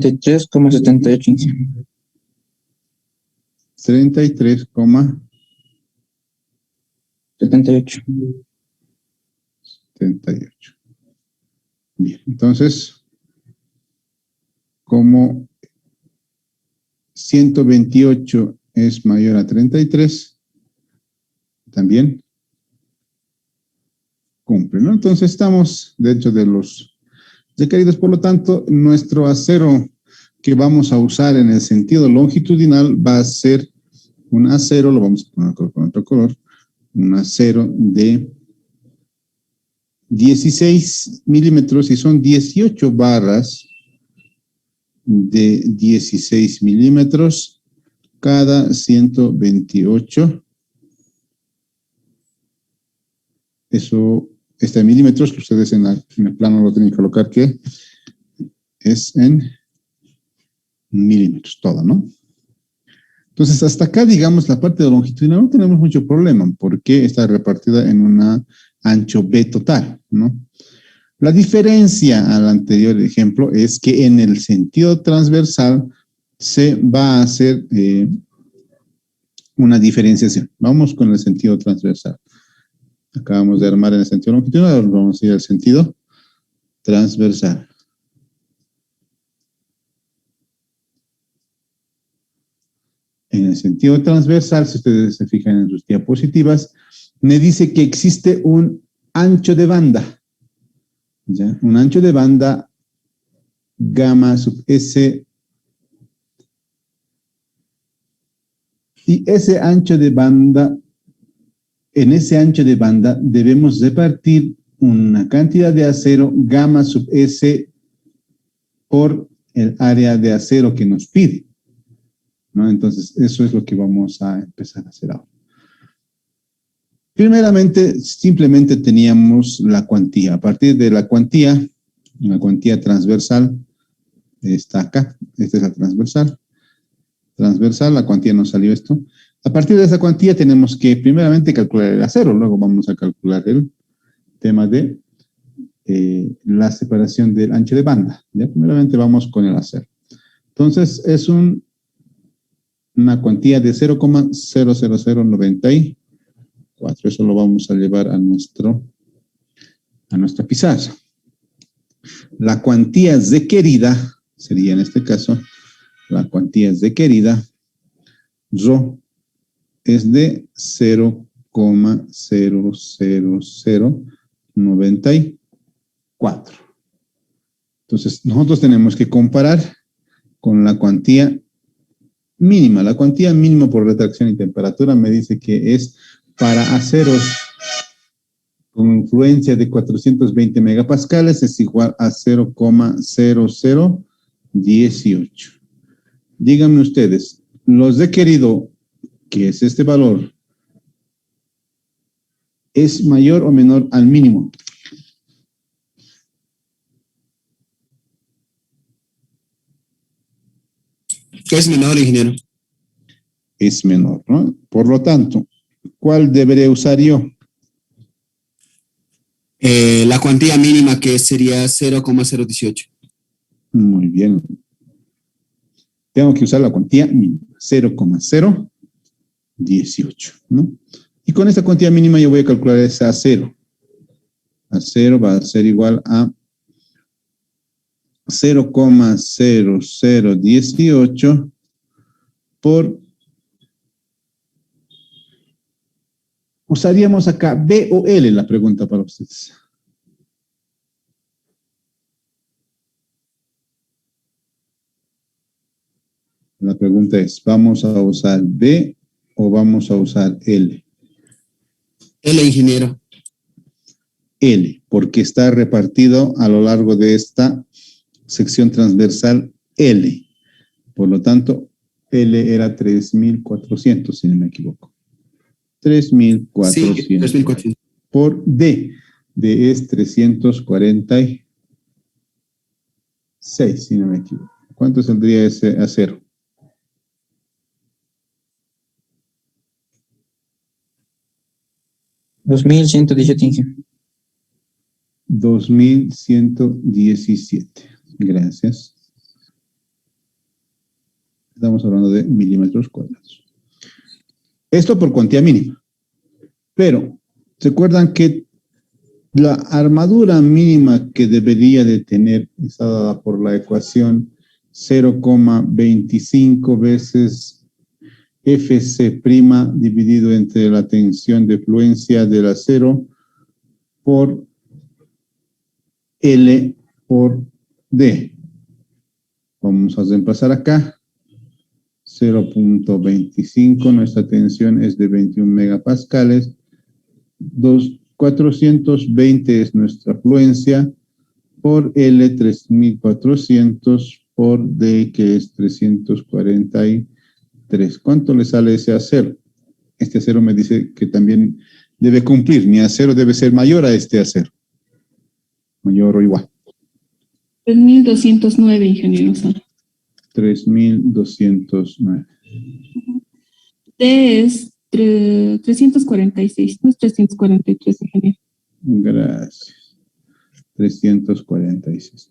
33,78, ingeniero. 33,78. 78. Bien, entonces, como 128 es mayor a 33, también cumple, ¿no? Entonces estamos dentro de los requeridos, por lo tanto, nuestro acero que vamos a usar en el sentido longitudinal va a ser un acero, lo vamos a poner con otro color, un acero de 16 milímetros y son 18 barras de 16 milímetros cada 128. Eso está en milímetros, que ustedes en el plano lo tienen que colocar, que es en milímetros todo, ¿no? Entonces, hasta acá, digamos, la parte de longitudinal no tenemos mucho problema, porque está repartida en una ancho B total, ¿no? La diferencia al anterior ejemplo es que en el sentido transversal se va a hacer una diferenciación. Vamos con el sentido transversal. Acabamos de armar en el sentido longitudinal, ahora vamos a ir al sentido transversal. En el sentido transversal, si ustedes se fijan en sus diapositivas, me dice que existe un ancho de banda. ¿Ya? Un ancho de banda gamma sub S. Y ese ancho de banda, en ese ancho de banda debemos repartir una cantidad de acero gamma sub S por el área de acero que nos pide, ¿no? Entonces, eso es lo que vamos a empezar a hacer ahora. Primeramente, simplemente teníamos la cuantía. A partir de la cuantía transversal está acá. Esta es la transversal. Transversal, la cuantía nos salió esto. A partir de esa cuantía tenemos que primeramente calcular el acero, luego vamos a calcular el tema de la separación del ancho de banda. ¿Ya? Primeramente vamos con el acero. Entonces, es una cuantía de 0,00094. Eso lo vamos a llevar a nuestra pizarra. La cuantía requerida sería en este caso, la cuantía requerida, Rho, es de 0,00094. Entonces, nosotros tenemos que comparar con la cuantía mínima. La cuantía mínima por retracción y temperatura me dice que es para aceros con fluencia de 420 megapascales, es igual a 0,0018. Díganme ustedes, los requerido, que es este valor, ¿es mayor o menor al mínimo? Es menor, ingeniero. Es menor, ¿no? Por lo tanto, ¿cuál debería usar yo? La cuantía mínima, que sería 0,018. Muy bien. Tengo que usar la cuantía mínima, 0,018, ¿no? Y con esta cuantía mínima yo voy a calcular ese acero. Acero va a ser igual a 0,0018 por... Usaríamos acá B o L, la pregunta para ustedes. La pregunta es, ¿vamos a usar B o vamos a usar L? L, ingeniero. L, porque está repartido a lo largo de esta sección transversal L. Por lo tanto, L era 3.400, si no me equivoco. 3.400. Sí, 3.400. Por D. D es 346, si no me equivoco. ¿Cuánto saldría ese acero? 2.117, ingeniero. 2.117. Gracias. Estamos hablando de milímetros cuadrados. Esto por cuantía mínima. Pero, ¿recuerdan que la armadura mínima que debería de tener está dada por la ecuación 0,25 veces Fc' dividido entre la tensión de fluencia del acero por L por D? Vamos a reemplazar acá. 0,25, nuestra tensión es de 21 megapascales. 420 es nuestra fluencia por L 3400 por D, que es 343. ¿Cuánto le sale ese acero? Este acero me dice que también debe cumplir. Mi acero debe ser mayor a este acero. Mayor o igual. 3.209, ingeniero. 3.209. D es 346, no es 343, ingeniero. Gracias. 346.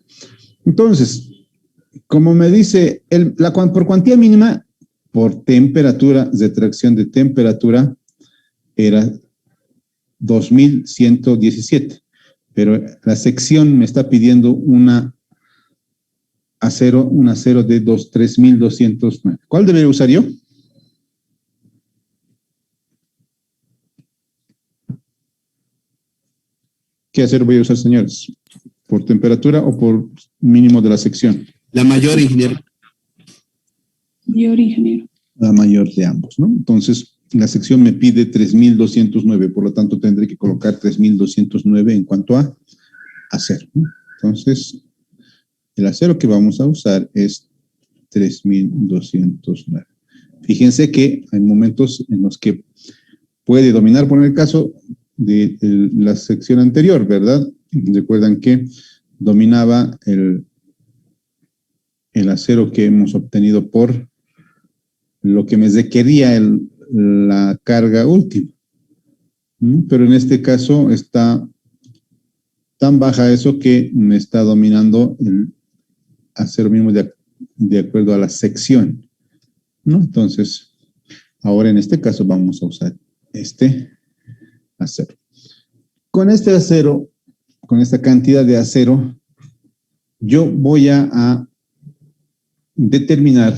Entonces, como me dice, por cuantía mínima, por temperatura, retracción de temperatura, era 2.117. Pero la sección me está pidiendo un acero de 3.209. ¿Cuál debería usar yo? ¿Qué acero voy a usar, señores? ¿Por temperatura o por mínimo de la sección? La mayor, ingeniero. Mayor, ingeniero. La mayor de ambos, ¿no? Entonces, la sección me pide 3.209, por lo tanto tendré que colocar 3.209 en cuanto a acero, ¿no? Entonces, el acero que vamos a usar es 3.209. Fíjense que hay momentos en los que puede dominar, por el caso de la sección anterior, ¿verdad? Recuerdan que dominaba el acero que hemos obtenido por lo que me requería la carga última. Pero en este caso está tan baja eso que me está dominando el acero mismo de acuerdo a la sección, ¿no? Entonces, ahora en este caso vamos a usar este acero. Con este acero, con esta cantidad de acero, yo voy a determinar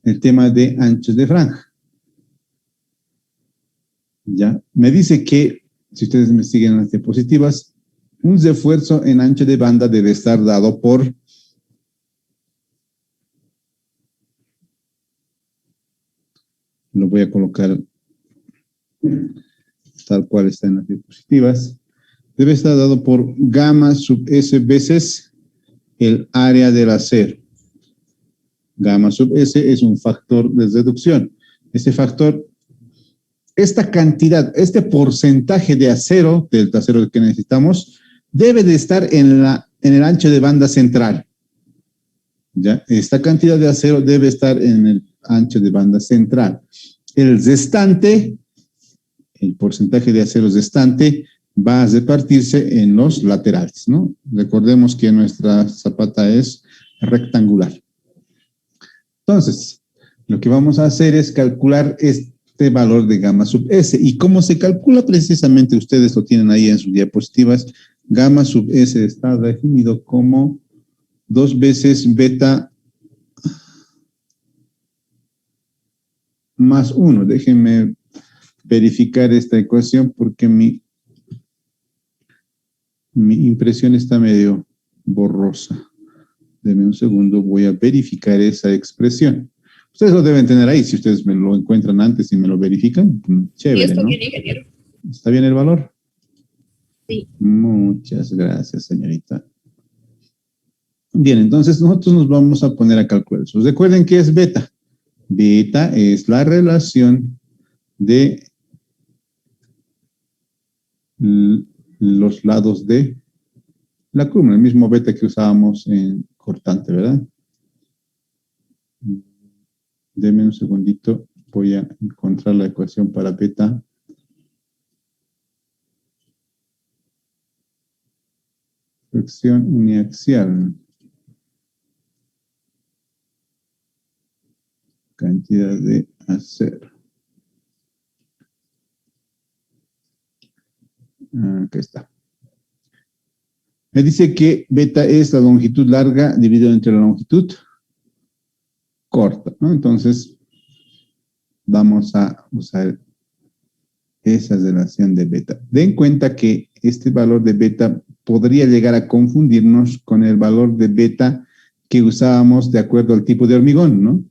el tema de anchos de franja. Ya, me dice que, si ustedes me siguen en las diapositivas, un refuerzo en ancho de banda debe estar dado por lo voy a colocar tal cual está en las diapositivas, debe estar dado por gamma sub S veces el área del acero. Gamma sub S es un factor de reducción. Este factor, esta cantidad, este porcentaje de acero, del acero que necesitamos, debe de estar en el ancho de banda central. ¿Ya? Esta cantidad de acero debe estar en el ancho de banda central. El restante, el porcentaje de acero restante, va a repartirse en los laterales, ¿no? Recordemos que nuestra zapata es rectangular. Entonces, lo que vamos a hacer es calcular este valor de gamma sub S. ¿Y cómo se calcula? Precisamente ustedes lo tienen ahí en sus diapositivas. Gamma sub S está definido como 2 veces beta más 1. Déjenme verificar esta ecuación porque mi impresión está medio borrosa. Denme un segundo, voy a verificar esa expresión. Ustedes lo deben tener ahí, si ustedes me lo encuentran antes y me lo verifican, chévere, sí, está ¿no? bien, ingeniero. ¿Está bien el valor? Sí. Muchas gracias, señorita. Bien, entonces nosotros nos vamos a poner a calcular eso. Recuerden que es beta. Beta es la relación de los lados de la columna, el mismo beta que usábamos en cortante, ¿verdad? Deme un segundito, voy a encontrar la ecuación para beta. Fricción uniaxial. cantidad de acero. Aquí está. Me dice que beta es la longitud larga dividida entre la longitud corta, ¿no? Entonces, vamos a usar esa relación de beta. Den cuenta que este valor de beta podría llegar a confundirnos con el valor de beta que usábamos de acuerdo al tipo de hormigón, ¿no?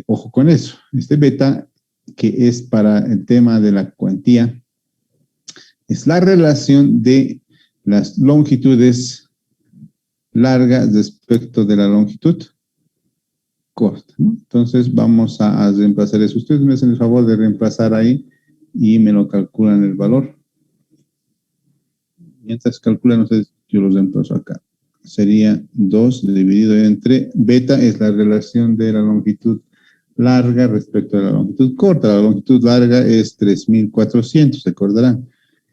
Ojo con eso. Este beta, que es para el tema de la cuantía, es la relación de las longitudes largas respecto de la longitud corta, ¿no? Entonces vamos a reemplazar eso. Ustedes me hacen el favor de reemplazar ahí y me lo calculan el valor. Mientras calculan ustedes, yo los reemplazo acá. Sería 2 dividido entre beta, es la relación de la longitud larga respecto a la longitud corta. La longitud larga es 3.400, recordarán.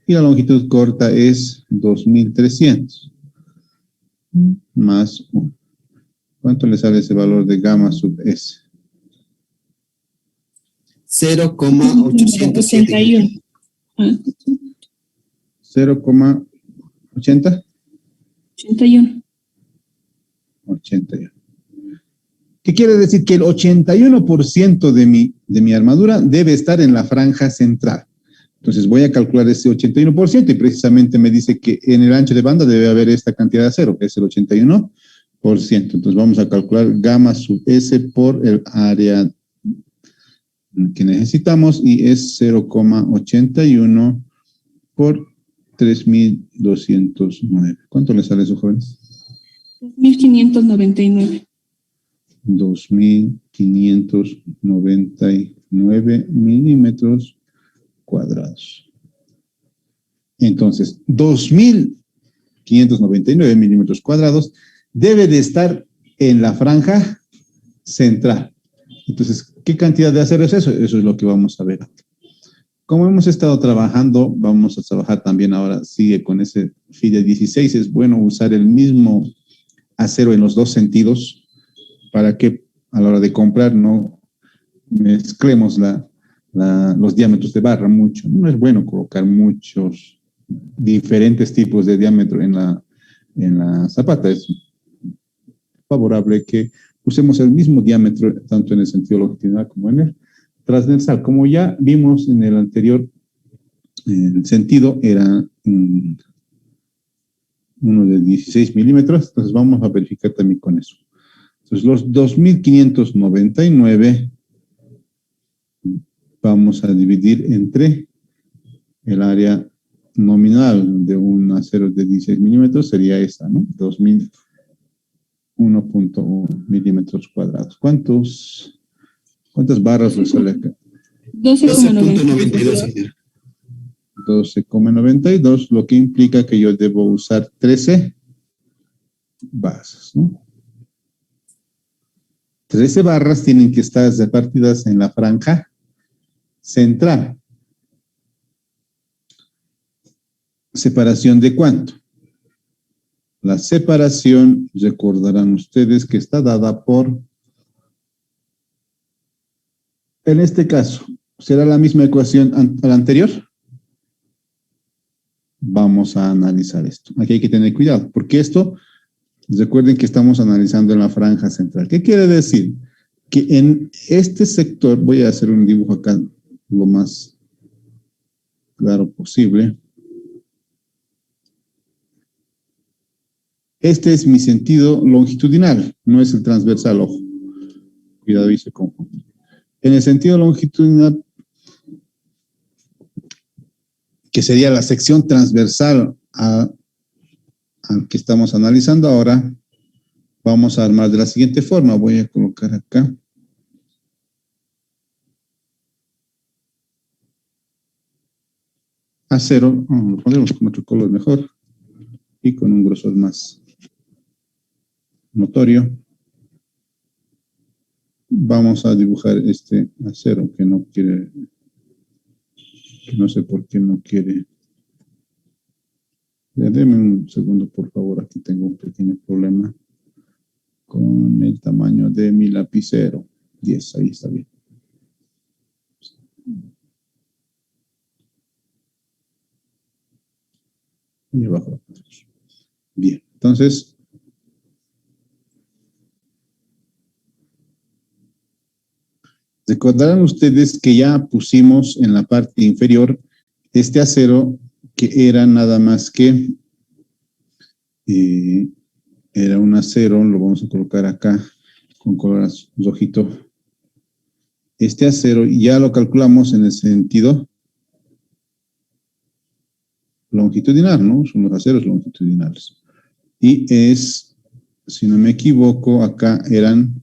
Y la longitud corta es 2.300. Más 1. ¿Cuánto le sale ese valor de gamma sub S? 0,807. 0,80. 81. 81. ¿Qué quiere decir? Que el 81% de mi armadura debe estar en la franja central. Entonces voy a calcular ese 81% y precisamente me dice que en el ancho de banda debe haber esta cantidad de acero, que es el 81%. Entonces vamos a calcular gamma sub S por el área que necesitamos y es 0,81 por 3.209. ¿Cuánto le sale eso, jóvenes? 2.599. 2.599 milímetros cuadrados. Entonces, 2.599 milímetros cuadrados debe de estar en la franja central. Entonces, ¿qué cantidad de acero es eso? Eso es lo que vamos a ver. Como hemos estado trabajando, vamos a trabajar también ahora, sigue con ese FIDE 16. Es bueno usar el mismo acero en los dos sentidos para que a la hora de comprar no mezclemos los diámetros de barra mucho. No es bueno colocar muchos diferentes tipos de diámetro en la zapata. Es favorable que usemos el mismo diámetro tanto en el sentido longitudinal como en el transversal. Como ya vimos en el anterior, el sentido era uno de 16 milímetros, entonces vamos a verificar también con eso. Entonces los 2.599 vamos a dividir entre el área nominal de un acero de 16 milímetros, sería esta, ¿no? 1.1 milímetros cuadrados. ¿Cuántas barras le sale acá? 12,92. 12,92, lo que implica que yo debo usar 13 barras, ¿no? 13 barras tienen que estar repartidas en la franja central. ¿Separación de cuánto? La separación, recordarán ustedes que está dada por, en este caso, ¿será la misma ecuación a la anterior? Vamos a analizar esto. Aquí hay que tener cuidado, porque esto, recuerden que estamos analizando en la franja central. ¿Qué quiere decir? Que en este sector, voy a hacer un dibujo acá lo más claro posible. Este es mi sentido longitudinal, no es el transversal, ojo. Cuidado y se confunde. En el sentido longitudinal, que sería la sección transversal al que estamos analizando ahora, vamos a armar de la siguiente forma. Voy a colocar acá. Acero, lo ponemos con otro color mejor y con un grosor más notorio. Vamos a dibujar este acero que no quiere, que no sé por qué no quiere. Deme un segundo, por favor. Aquí tengo un pequeño problema con el tamaño de mi lapicero. 10, ahí está bien. Y abajo. Bien, entonces, recordarán ustedes que ya pusimos en la parte inferior este acero que era nada más que, era un acero, lo vamos a colocar acá con color rojito. Este acero ya lo calculamos en el sentido longitudinal, ¿no? Son los aceros longitudinales. Y es, si no me equivoco, acá eran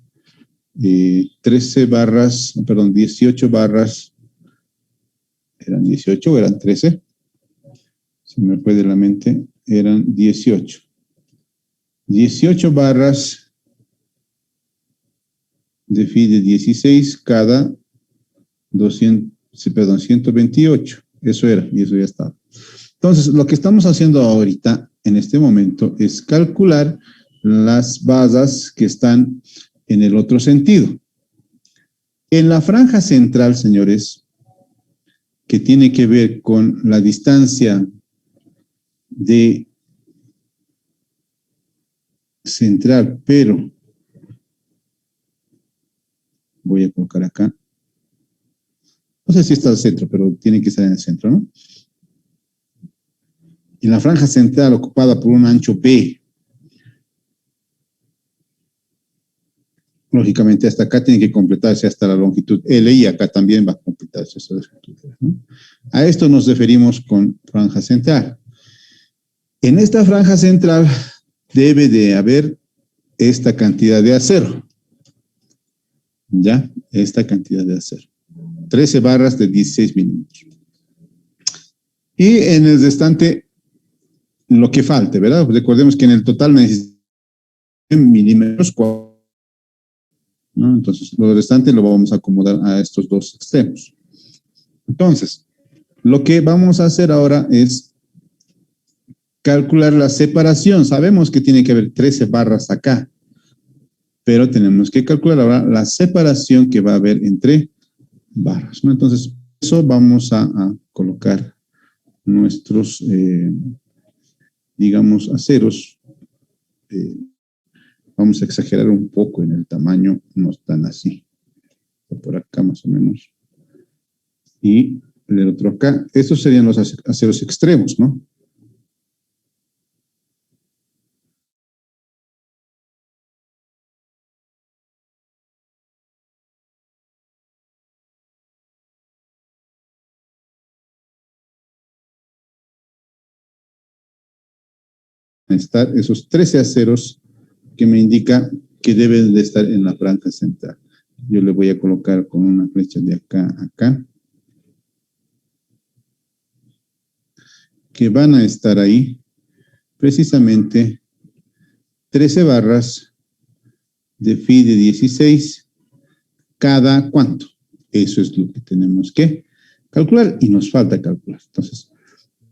13 barras, perdón, 18 barras. ¿Eran 18 o eran 13? Se me fue de la mente. Eran 18. 18 barras de phi de 16 cada 128. Eso era, y eso ya estaba. Entonces, lo que estamos haciendo ahorita, en este momento, es calcular las basas que están en el otro sentido. En la franja central, señores, que tiene que ver con la distancia de central, pero voy a colocar acá. No sé si está al centro, pero tiene que estar en el centro, ¿no? En la franja central ocupada por un ancho B, lógicamente hasta acá tiene que completarse hasta la longitud L y acá también va a completarse esa longitud, ¿no? A esto nos referimos con franja central. En esta franja central debe de haber esta cantidad de acero. ¿Ya? Esta cantidad de acero. 13 barras de 16 milímetros. Y en el restante, lo que falte, ¿verdad? Recordemos que en el total necesitamos milímetros cuadrados, ¿no? Entonces, lo restante lo vamos a acomodar a estos dos extremos. Entonces, lo que vamos a hacer ahora es calcular la separación. Sabemos que tiene que haber 13 barras acá, pero tenemos que calcular ahora la separación que va a haber entre barras, ¿no? Entonces, eso vamos a colocar nuestros, digamos, aceros. Vamos a exagerar un poco en el tamaño, no están así. Por acá más o menos. Y el otro acá. Estos serían los aceros extremos, ¿no? Estar esos 13 aceros que me indica que deben de estar en la franja central. Yo le voy a colocar con una flecha de acá a acá, que van a estar ahí precisamente 13 barras de phi de 16 cada cuánto. Eso es lo que tenemos que calcular y nos falta calcular. Entonces,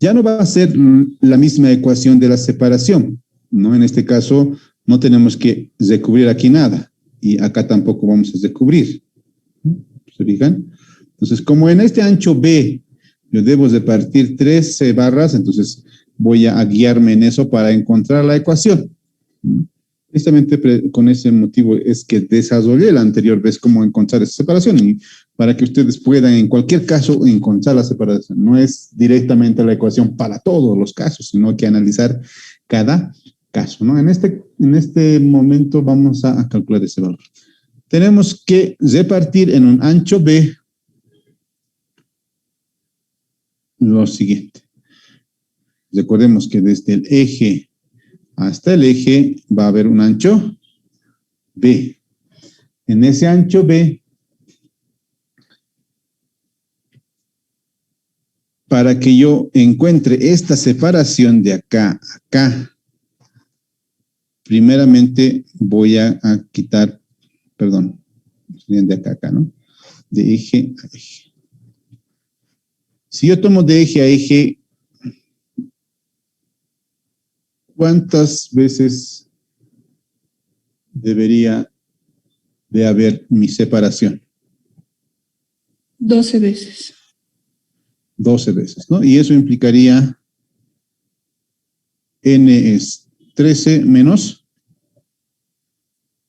ya no va a ser la misma ecuación de la separación, ¿no? En este caso, no tenemos que recubrir aquí nada y acá tampoco vamos a recubrir. ¿Se fijan? Entonces, como en este ancho B yo debo de partir 13 barras, entonces voy a guiarme en eso para encontrar la ecuación. Precisamente con ese motivo es que desarrollé la anterior vez cómo encontrar esa separación y para que ustedes puedan en cualquier caso encontrar la separación. No es directamente la ecuación para todos los casos, sino que analizar cada caso, ¿no? En este momento vamos a calcular ese valor. Tenemos que repartir en un ancho B lo siguiente. Recordemos que desde el eje hasta el eje va a haber un ancho B. En ese ancho B, para que yo encuentre esta separación de acá a acá, primeramente voy a quitar, perdón, de acá a acá, ¿no? De eje a eje. Si yo tomo de eje a eje, ¿cuántas veces debería de haber mi separación. 12 veces. 12 veces, ¿no? Y eso implicaría n es 13 menos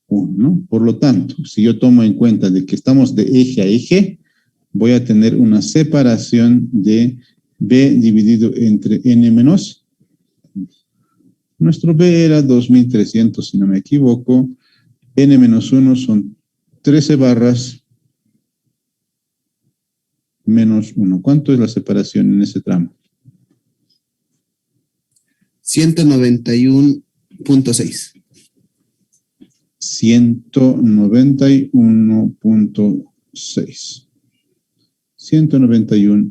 1, ¿no? Por lo tanto, si yo tomo en cuenta de que estamos de eje a eje, voy a tener una separación de b dividido entre n menos. Nuestro b era 2300, si no me equivoco. N menos 1 son 13 barras menos 1. ¿Cuánto es la separación en ese tramo? 191.6. 191.6. 191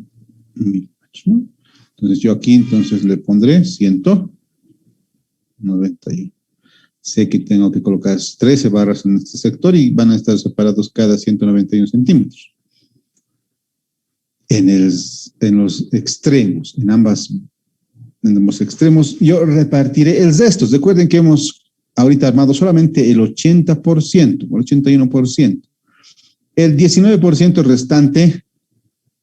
milímetros, ¿no? Entonces yo aquí entonces le pondré 191. Sé que tengo que colocar 13 barras en este sector y van a estar separados cada 191 centímetros. En los extremos, en ambos extremos, yo repartiré el resto. Recuerden que hemos ahorita armado solamente el 80%, el 81%. El 19% restante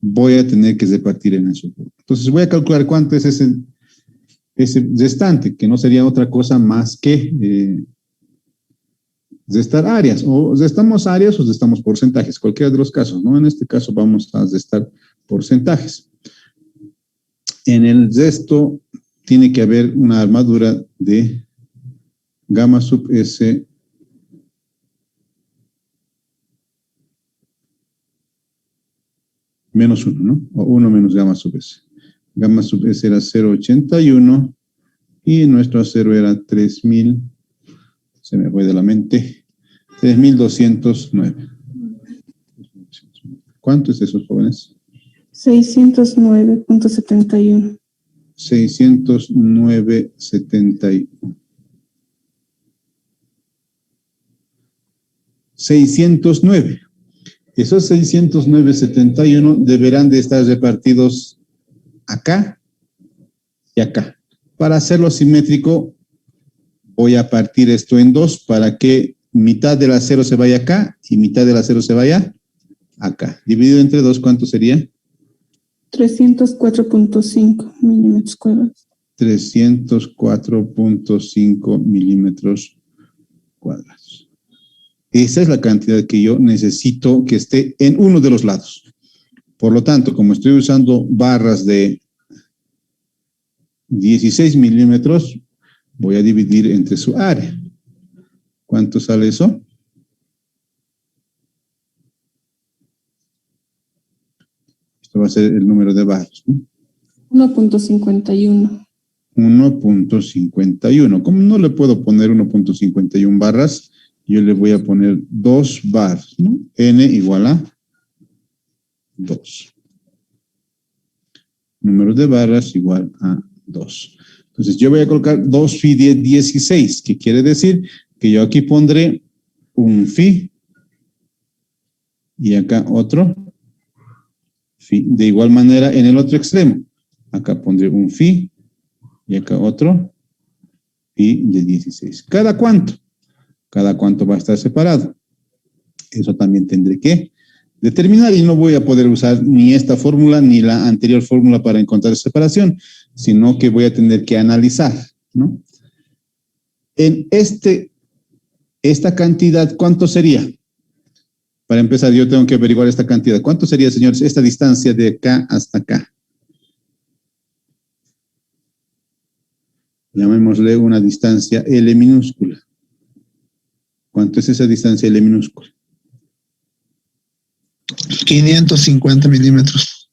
voy a tener que repartir en eso. Entonces voy a calcular cuánto es ese restante, que no sería otra cosa más que restar áreas. O restamos áreas o restamos porcentajes, cualquiera de los casos, ¿no? En este caso vamos a restar porcentajes. En el resto tiene que haber una armadura de gamma sub S menos 1, ¿no? O 1 menos gamma sub S. Gamma sub S era 0.81 y nuestro acero era 3000, se me fue de la mente, 3209. ¿Cuánto es eso, jóvenes? 609.71. 609.71. 609. Esos 609.71 deberán de estar repartidos acá y acá. Para hacerlo simétrico, voy a partir esto en dos para que mitad del acero se vaya acá y mitad del acero se vaya acá. Dividido entre 2, ¿cuánto sería? 304.5 milímetros cuadrados. 304.5 milímetros cuadrados. Esa es la cantidad que yo necesito que esté en uno de los lados. Por lo tanto, como estoy usando barras de 16 milímetros, voy a dividir entre su área. ¿Cuánto sale eso? Esto va a ser el número de barras, ¿no? 1.51. 1.51. Como no le puedo poner 1.51 barras, yo le voy a poner 2 barras, ¿no? N igual a 2. Número de barras igual a 2. Entonces yo voy a colocar 2 phi de 16, que quiere decir que yo aquí pondré un phi y acá otro phi. De igual manera en el otro extremo, acá pondré un phi y acá otro phi de 16. ¿Cada cuánto? Cada cuánto va a estar separado. Eso también tendré que determinar y no voy a poder usar ni esta fórmula ni la anterior fórmula para encontrar separación, sino que voy a tener que analizar, ¿no? En esta cantidad, ¿cuánto sería? Para empezar, yo tengo que averiguar esta cantidad. ¿Cuánto sería, señores, esta distancia de acá hasta acá? Llamémosle una distancia L minúscula. ¿Cuánto es esa distancia L minúscula? 550 milímetros.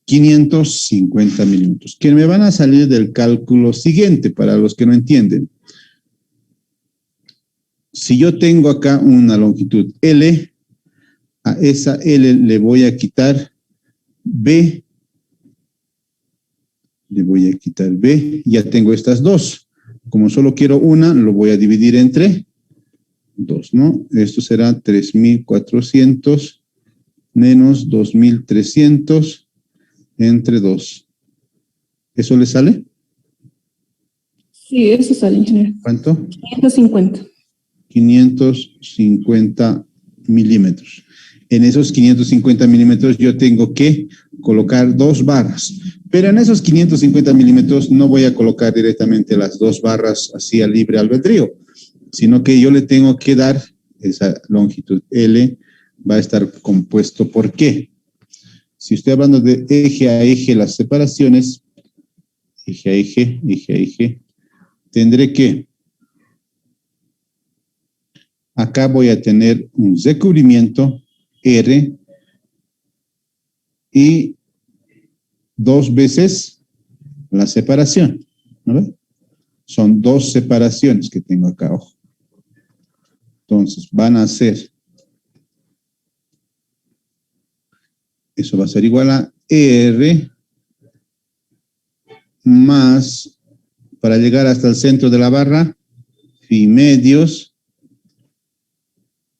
550 milímetros. Que me van a salir del cálculo siguiente para los que no entienden. Si yo tengo acá una longitud L, a esa L le voy a quitar B. Le voy a quitar B. Ya tengo estas dos. Como solo quiero una, lo voy a dividir entre 2, ¿no? Esto será 3.400 menos 2.300 entre 2. ¿Eso le sale? Sí, eso sale, ingeniero. ¿Cuánto? 550. 550 milímetros. En esos 550 milímetros yo tengo que colocar 2 barras. Pero en esos 550 milímetros no voy a colocar directamente las 2 barras así a libre albedrío, sino que yo le tengo que dar esa longitud L, va a estar compuesto por ¿qué? Si estoy hablando de eje a eje, las separaciones, eje a eje, eje a eje, tendré que, acá voy a tener un recubrimiento R y 2 veces la separación, ¿no ve? Son 2 separaciones que tengo acá, ojo. Entonces, van a ser, eso va a ser igual a R más, para llegar hasta el centro de la barra, phi medios,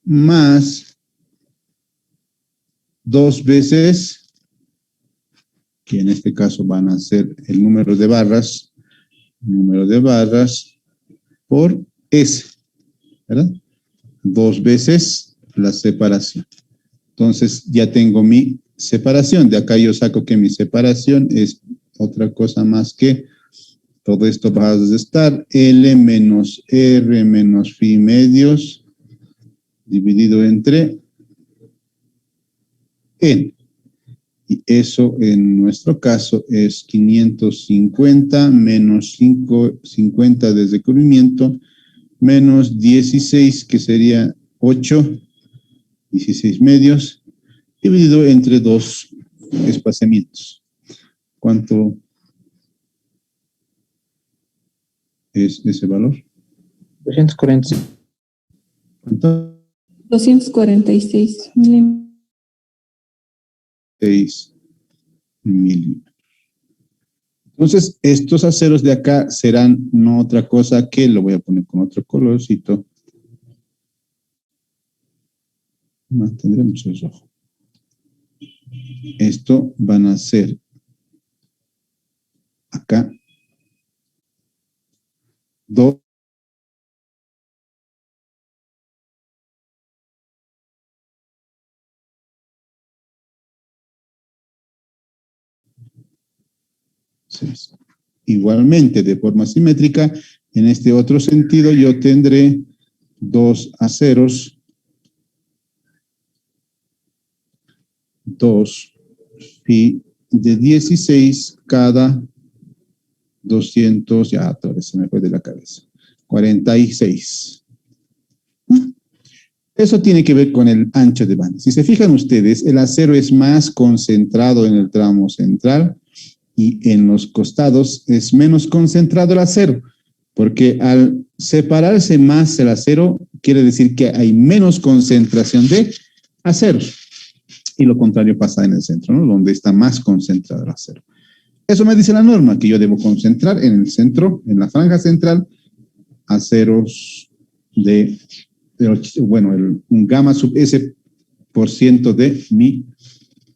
más 2 veces, que en este caso van a ser el número de barras por S, ¿verdad? 2 veces la separación. Entonces ya tengo mi separación. De acá yo saco que mi separación es otra cosa más que todo esto va a estar L menos R menos phi medios dividido entre N. Y eso en nuestro caso es 550 menos 50 de descubrimiento menos 16, que sería 8, 16 medios, dividido entre 2 espaciamientos. ¿Cuánto es ese valor? 240. ¿Cuánto? 246 milímetros. 6 milímetros. Entonces, estos aceros de acá serán no otra cosa que, lo voy a poner con otro colorcito. Mantendremos el rojo. Esto van a ser acá 2. Igualmente, de forma simétrica, en este otro sentido, yo tendré 2 aceros, 2 phi de 16 cada 200, ya otra vez se me fue de la cabeza, 46. Eso tiene que ver con el ancho de banda. Si se fijan ustedes, el acero es más concentrado en el tramo central y en los costados es menos concentrado el acero, porque al separarse más el acero, quiere decir que hay menos concentración de acero. Y lo contrario pasa en el centro, ¿no? Donde está más concentrado el acero. Eso me dice la norma, que yo debo concentrar en el centro, en la franja central, aceros un gamma sub S por ciento de mi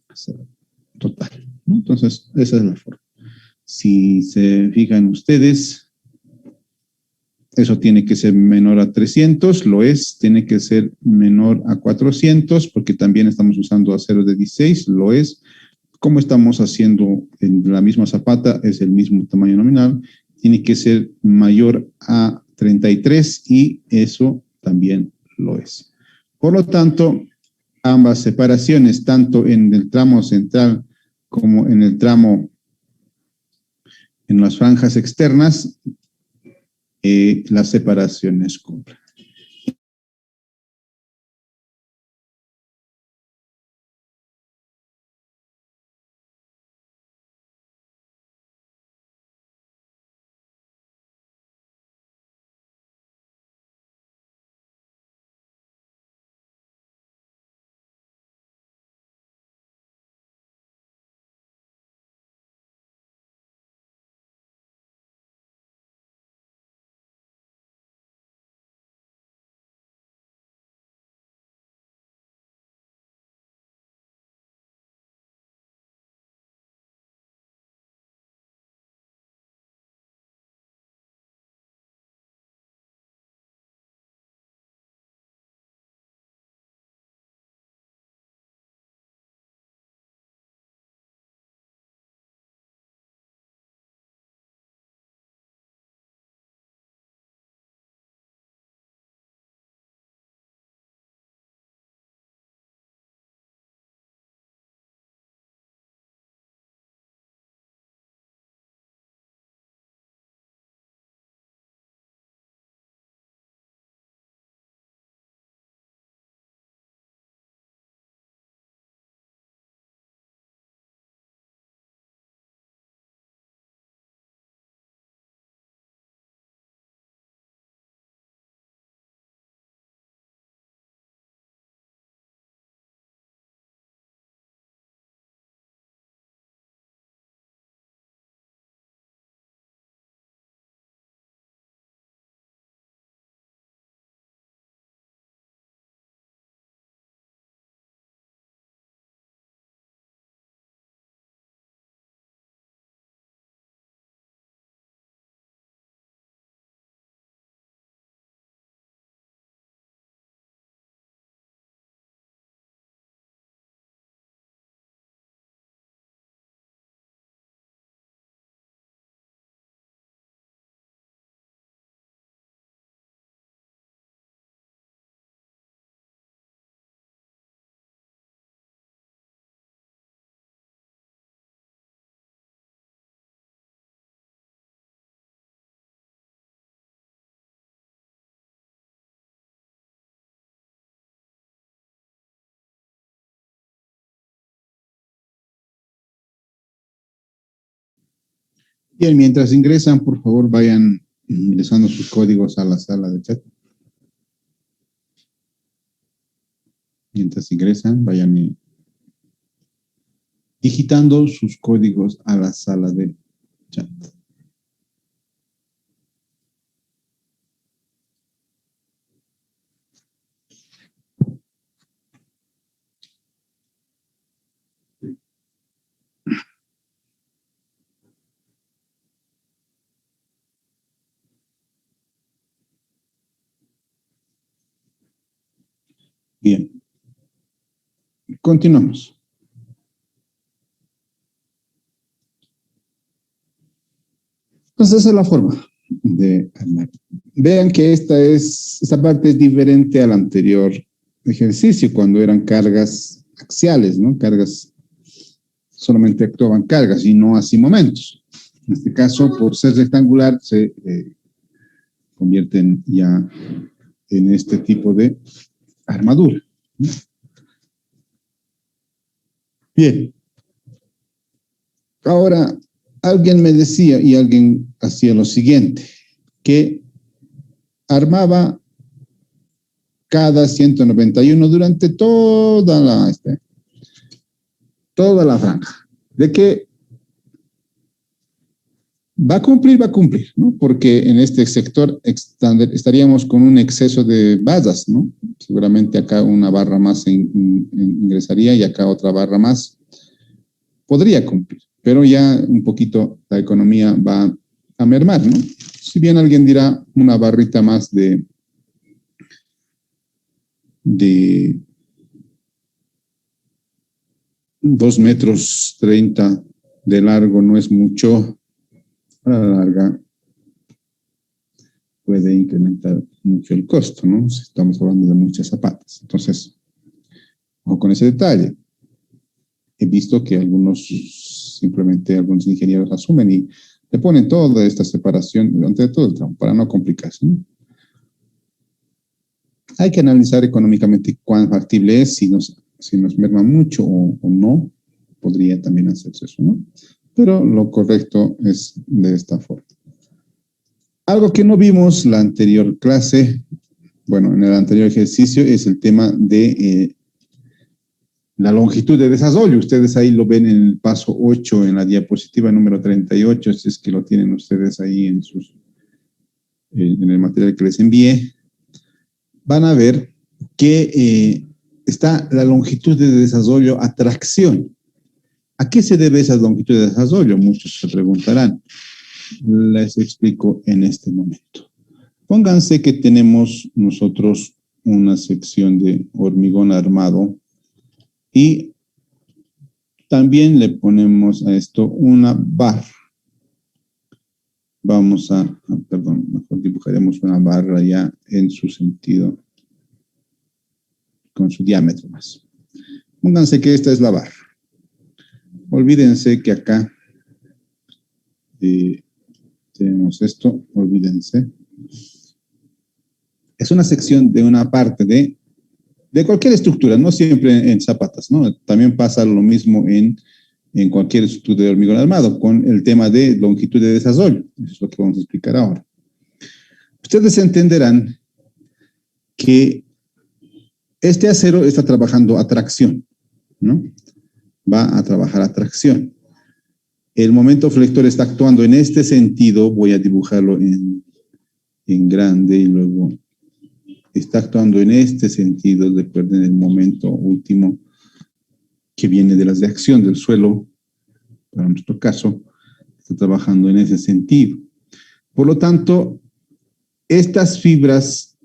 acero total, ¿no? Entonces, esa es la forma. Si se fijan ustedes, eso tiene que ser menor a 300, lo es, tiene que ser menor a 400, porque también estamos usando acero de 16, lo es. Como estamos haciendo en la misma zapata, es el mismo tamaño nominal, tiene que ser mayor a 33 y eso también lo es. Por lo tanto, ambas separaciones, tanto en el tramo central como en el tramo, en las franjas externas, las separaciones cumplen. Bien, mientras ingresan, por favor, vayan ingresando sus códigos a la sala de chat. Mientras ingresan, vayan digitando sus códigos a la sala de chat. Bien. Continuamos. Entonces, esa es la forma de armar. Vean que esta parte es diferente al anterior ejercicio, cuando eran cargas axiales, ¿no? Cargas, solamente actuaban cargas y no así momentos. En este caso, por ser rectangular, se convierten ya en este tipo de armadura. Bien. Ahora, alguien me decía y alguien hacía lo siguiente, que armaba cada 191 durante toda la franja. De que va a cumplir, ¿no? Porque en este sector estaríamos con un exceso de barras, ¿no? Seguramente acá una barra más ingresaría y acá otra barra más. Podría cumplir, pero ya un poquito la economía va a mermar, ¿no? Si bien alguien dirá una barrita más de 2,30 metros de largo no es mucho, a la larga puede incrementar mucho el costo, ¿no? Si estamos hablando de muchas zapatas. Entonces, ojo con ese detalle. He visto que algunos ingenieros asumen y le ponen toda esta separación durante todo el tramo para no complicarse, ¿no? Hay que analizar económicamente cuán factible es, si nos merma mucho o no, podría también hacerse eso, ¿no? Pero lo correcto es de esta forma. Algo que no vimos la anterior clase, bueno, en el anterior ejercicio, es el tema de la longitud de desarrollo. Ustedes ahí lo ven en el paso 8, en la diapositiva número 38, si es que lo tienen ustedes ahí en el material que les envié. Van a ver que está la longitud de desarrollo a tracción. ¿A qué se debe esa longitud de desarrollo? Muchos se preguntarán. Les explico en este momento. Pónganse que tenemos nosotros una sección de hormigón armado y también le ponemos a esto una barra. Mejor dibujaremos una barra ya en su sentido, con su diámetro más. Pónganse que esta es la barra. Olvídense que acá tenemos esto, olvídense. Es una sección de una parte de cualquier estructura, no siempre en zapatas, ¿no? También pasa lo mismo en cualquier estructura de hormigón armado, con el tema de longitud de desarrollo. Eso es lo que vamos a explicar ahora. Ustedes entenderán que este acero está trabajando a tracción, ¿no? Va a trabajar a tracción. El momento flector está actuando en este sentido, voy a dibujarlo en grande y luego está actuando en este sentido, recuerden el momento último que viene de la reacción del suelo, para nuestro caso, está trabajando en ese sentido. Por lo tanto, estas fibras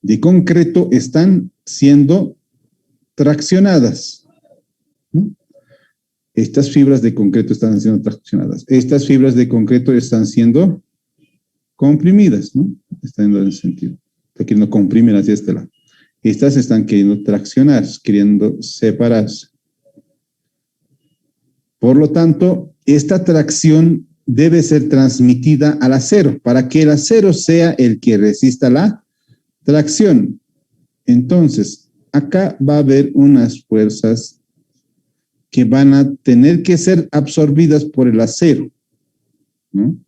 de concreto están siendo traccionadas, ¿no? Estas fibras de concreto están siendo traccionadas. Estas fibras de concreto están siendo comprimidas, ¿no? Están en ese sentido. Está queriendo comprimir hacia este lado. Estas están queriendo traccionar, queriendo separarse. Por lo tanto, esta tracción debe ser transmitida al acero para que el acero sea el que resista la tracción. Entonces, acá va a haber unas fuerzas que van a tener que ser absorbidas por el acero. ¿no?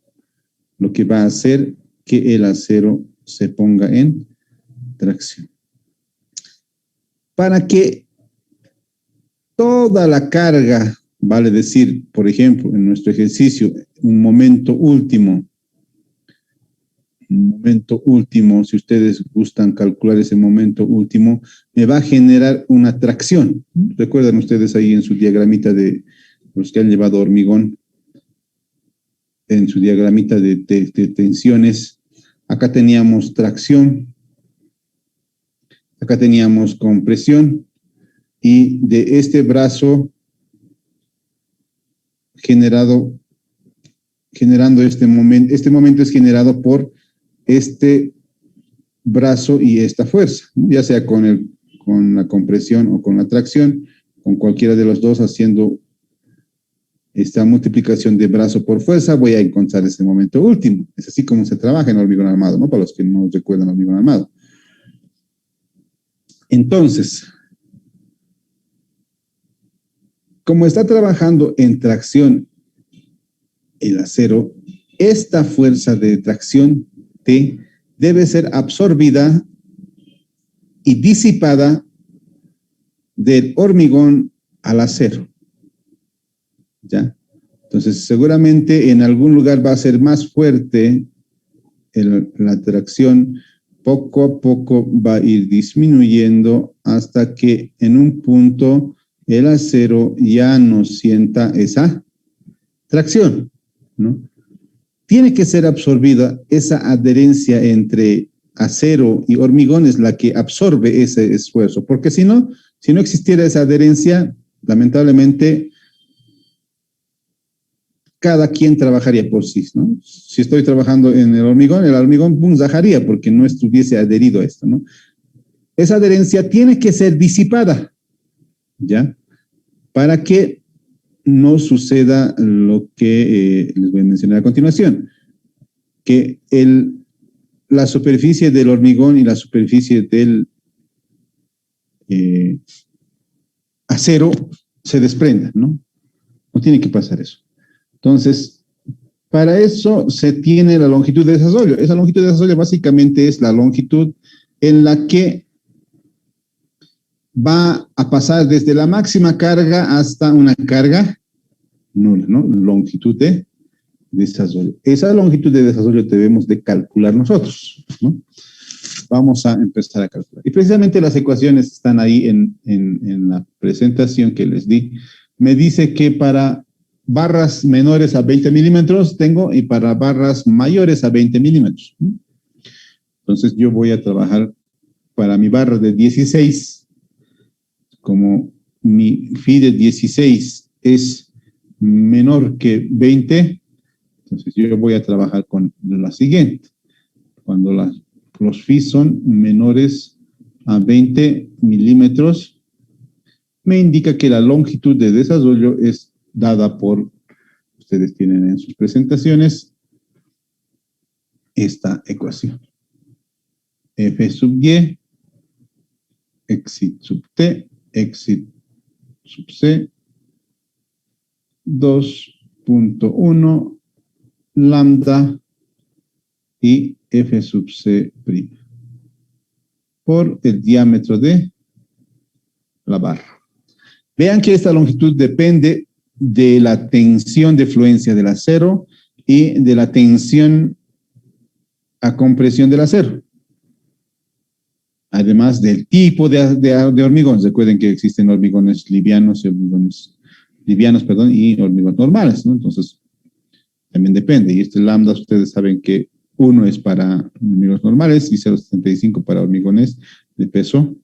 Lo que va a hacer que el acero se ponga en tracción. Para que toda la carga, vale decir, por ejemplo, en nuestro ejercicio, un momento último, si ustedes gustan calcular ese momento último, me va a generar una tracción. Recuerdan ustedes ahí en su diagramita de los que han llevado hormigón, en su diagramita de tensiones, acá teníamos tracción, acá teníamos compresión, y de este brazo generando este momento es generado por este brazo y esta fuerza, ¿no? Ya sea con la compresión o con la tracción, con cualquiera de los dos haciendo esta multiplicación de brazo por fuerza, voy a encontrar ese momento último. Es así como se trabaja en hormigón armado, ¿no? Para los que no recuerdan hormigón armado. Entonces, como está trabajando en tracción el acero, esta fuerza de tracción T debe ser absorbida y disipada del hormigón al acero. ¿Ya? Entonces, seguramente en algún lugar va a ser más fuerte la tracción, poco a poco va a ir disminuyendo hasta que en un punto el acero ya no sienta esa tracción, ¿no? Tiene que ser absorbida esa adherencia entre acero y hormigón, es la que absorbe ese esfuerzo, porque si no existiera esa adherencia, lamentablemente cada quien trabajaría por sí, ¿no? Si estoy trabajando en el hormigón pum, zajaría porque no estuviese adherido a esto, ¿no? Esa adherencia tiene que ser disipada, ¿ya? Para que no suceda lo que les voy a mencionar a continuación, que la superficie del hormigón y la superficie del acero se desprendan, ¿no? No tiene que pasar eso. Entonces, para eso se tiene la longitud de desarrollo. Esa longitud de desarrollo básicamente es la longitud en la que va a pasar desde la máxima carga hasta una carga nula, ¿no? Longitud de desarrollo. Esa longitud de desarrollo debemos de calcular nosotros, ¿no? Vamos a empezar a calcular. Y precisamente las ecuaciones están ahí en la presentación que les di. Me dice que para barras menores a 20 milímetros tengo y para barras mayores a 20 milímetros. Entonces yo voy a trabajar para mi barra de 16, como mi phi de 16 es menor que 20, entonces yo voy a trabajar con la siguiente. Cuando los phi son menores a 20 milímetros, me indica que la longitud de desarrollo es dada por, ustedes tienen en sus presentaciones, esta ecuación. F sub y, exit sub t, exit sub c, 2.1 lambda y F sub c prima por el diámetro de la barra. Vean que esta longitud depende de la tensión de fluencia del acero y de la tensión a compresión del acero. Además del tipo de hormigón. Recuerden que existen hormigones livianos y hormigones y hormigones normales, ¿no? Entonces, también depende. Y este lambda, ustedes saben que 1 es para hormigones normales y 0.75 para hormigones de peso,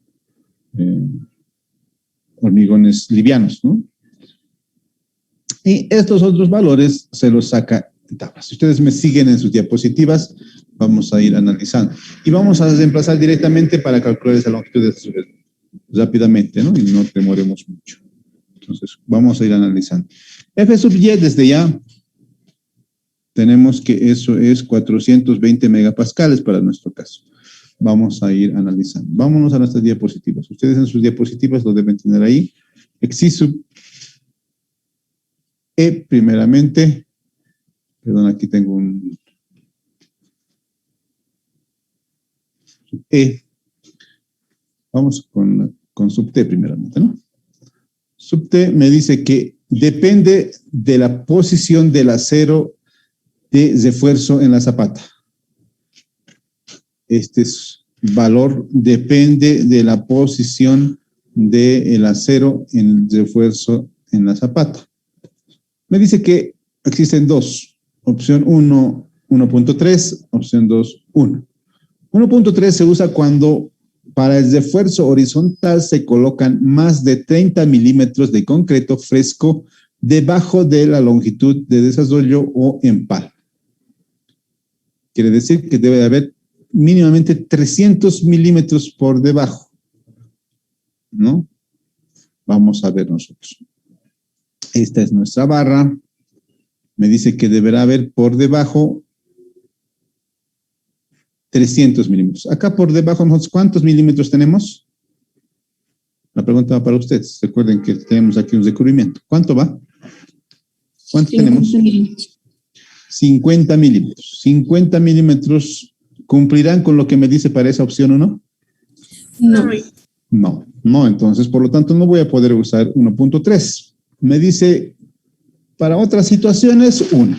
hormigones livianos, ¿no? Y estos otros valores se los saca en tablas. Si ustedes me siguen en sus diapositivas, vamos a ir analizando. Y vamos a reemplazar directamente para calcular esa longitud de desarrollo rápidamente, ¿no? Y no demoremos mucho. Entonces, vamos a ir analizando. F sub y desde ya tenemos que eso es 420 megapascales para nuestro caso. Vamos a ir analizando. Vámonos a nuestras diapositivas. Ustedes en sus diapositivas lo deben tener ahí. Xi sub E primeramente Perdón, aquí tengo un E. Vamos con sub T primeramente, ¿no? Sub T me dice que depende de la posición del acero de refuerzo en la zapata. Este valor depende de la posición del acero en el refuerzo en la zapata. Me dice que existen dos. Opción 1, 1.3, opción 2, 1. 1.3 se usa cuando para el refuerzo horizontal se colocan más de 30 milímetros de concreto fresco debajo de la longitud de desarrollo o empal. Quiere decir que debe de haber mínimamente 300 milímetros por debajo, ¿no? Vamos a ver nosotros. Esta es nuestra barra. Me dice que deberá haber por debajo 300 milímetros. Acá por debajo, nosotros, ¿cuántos milímetros tenemos? La pregunta va para ustedes. Recuerden que tenemos aquí un recubrimiento. ¿Cuánto va? ¿Cuánto tenemos? 50 milímetros. 50 milímetros. ¿Cumplirán con lo que me dice para esa opción o no? No. No. Entonces, por lo tanto, no voy a poder usar 1.3. Me dice, para otras situaciones, 1.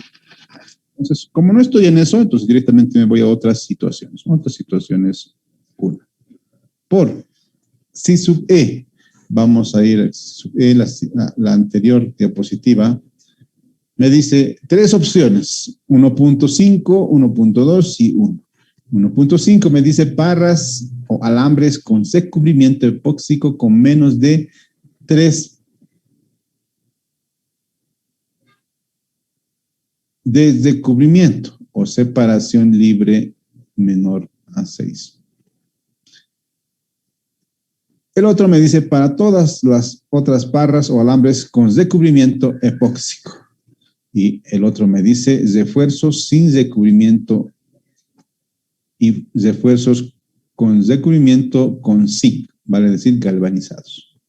Entonces, como no estoy en eso, entonces directamente me voy a otras situaciones. Otras situaciones, 1. Por si sub E, vamos a ir a sub E, la anterior diapositiva, me dice 3 opciones, 1.5, 1.2 y 1. 1.5 me dice barras o alambres con recubrimiento epóxico con menos de 3 de recubrimiento o separación libre menor a 6. El otro me dice para todas las otras barras o alambres con recubrimiento epóxico. Y el otro me dice refuerzos sin recubrimiento y refuerzos con recubrimiento con zinc, vale decir galvanizados.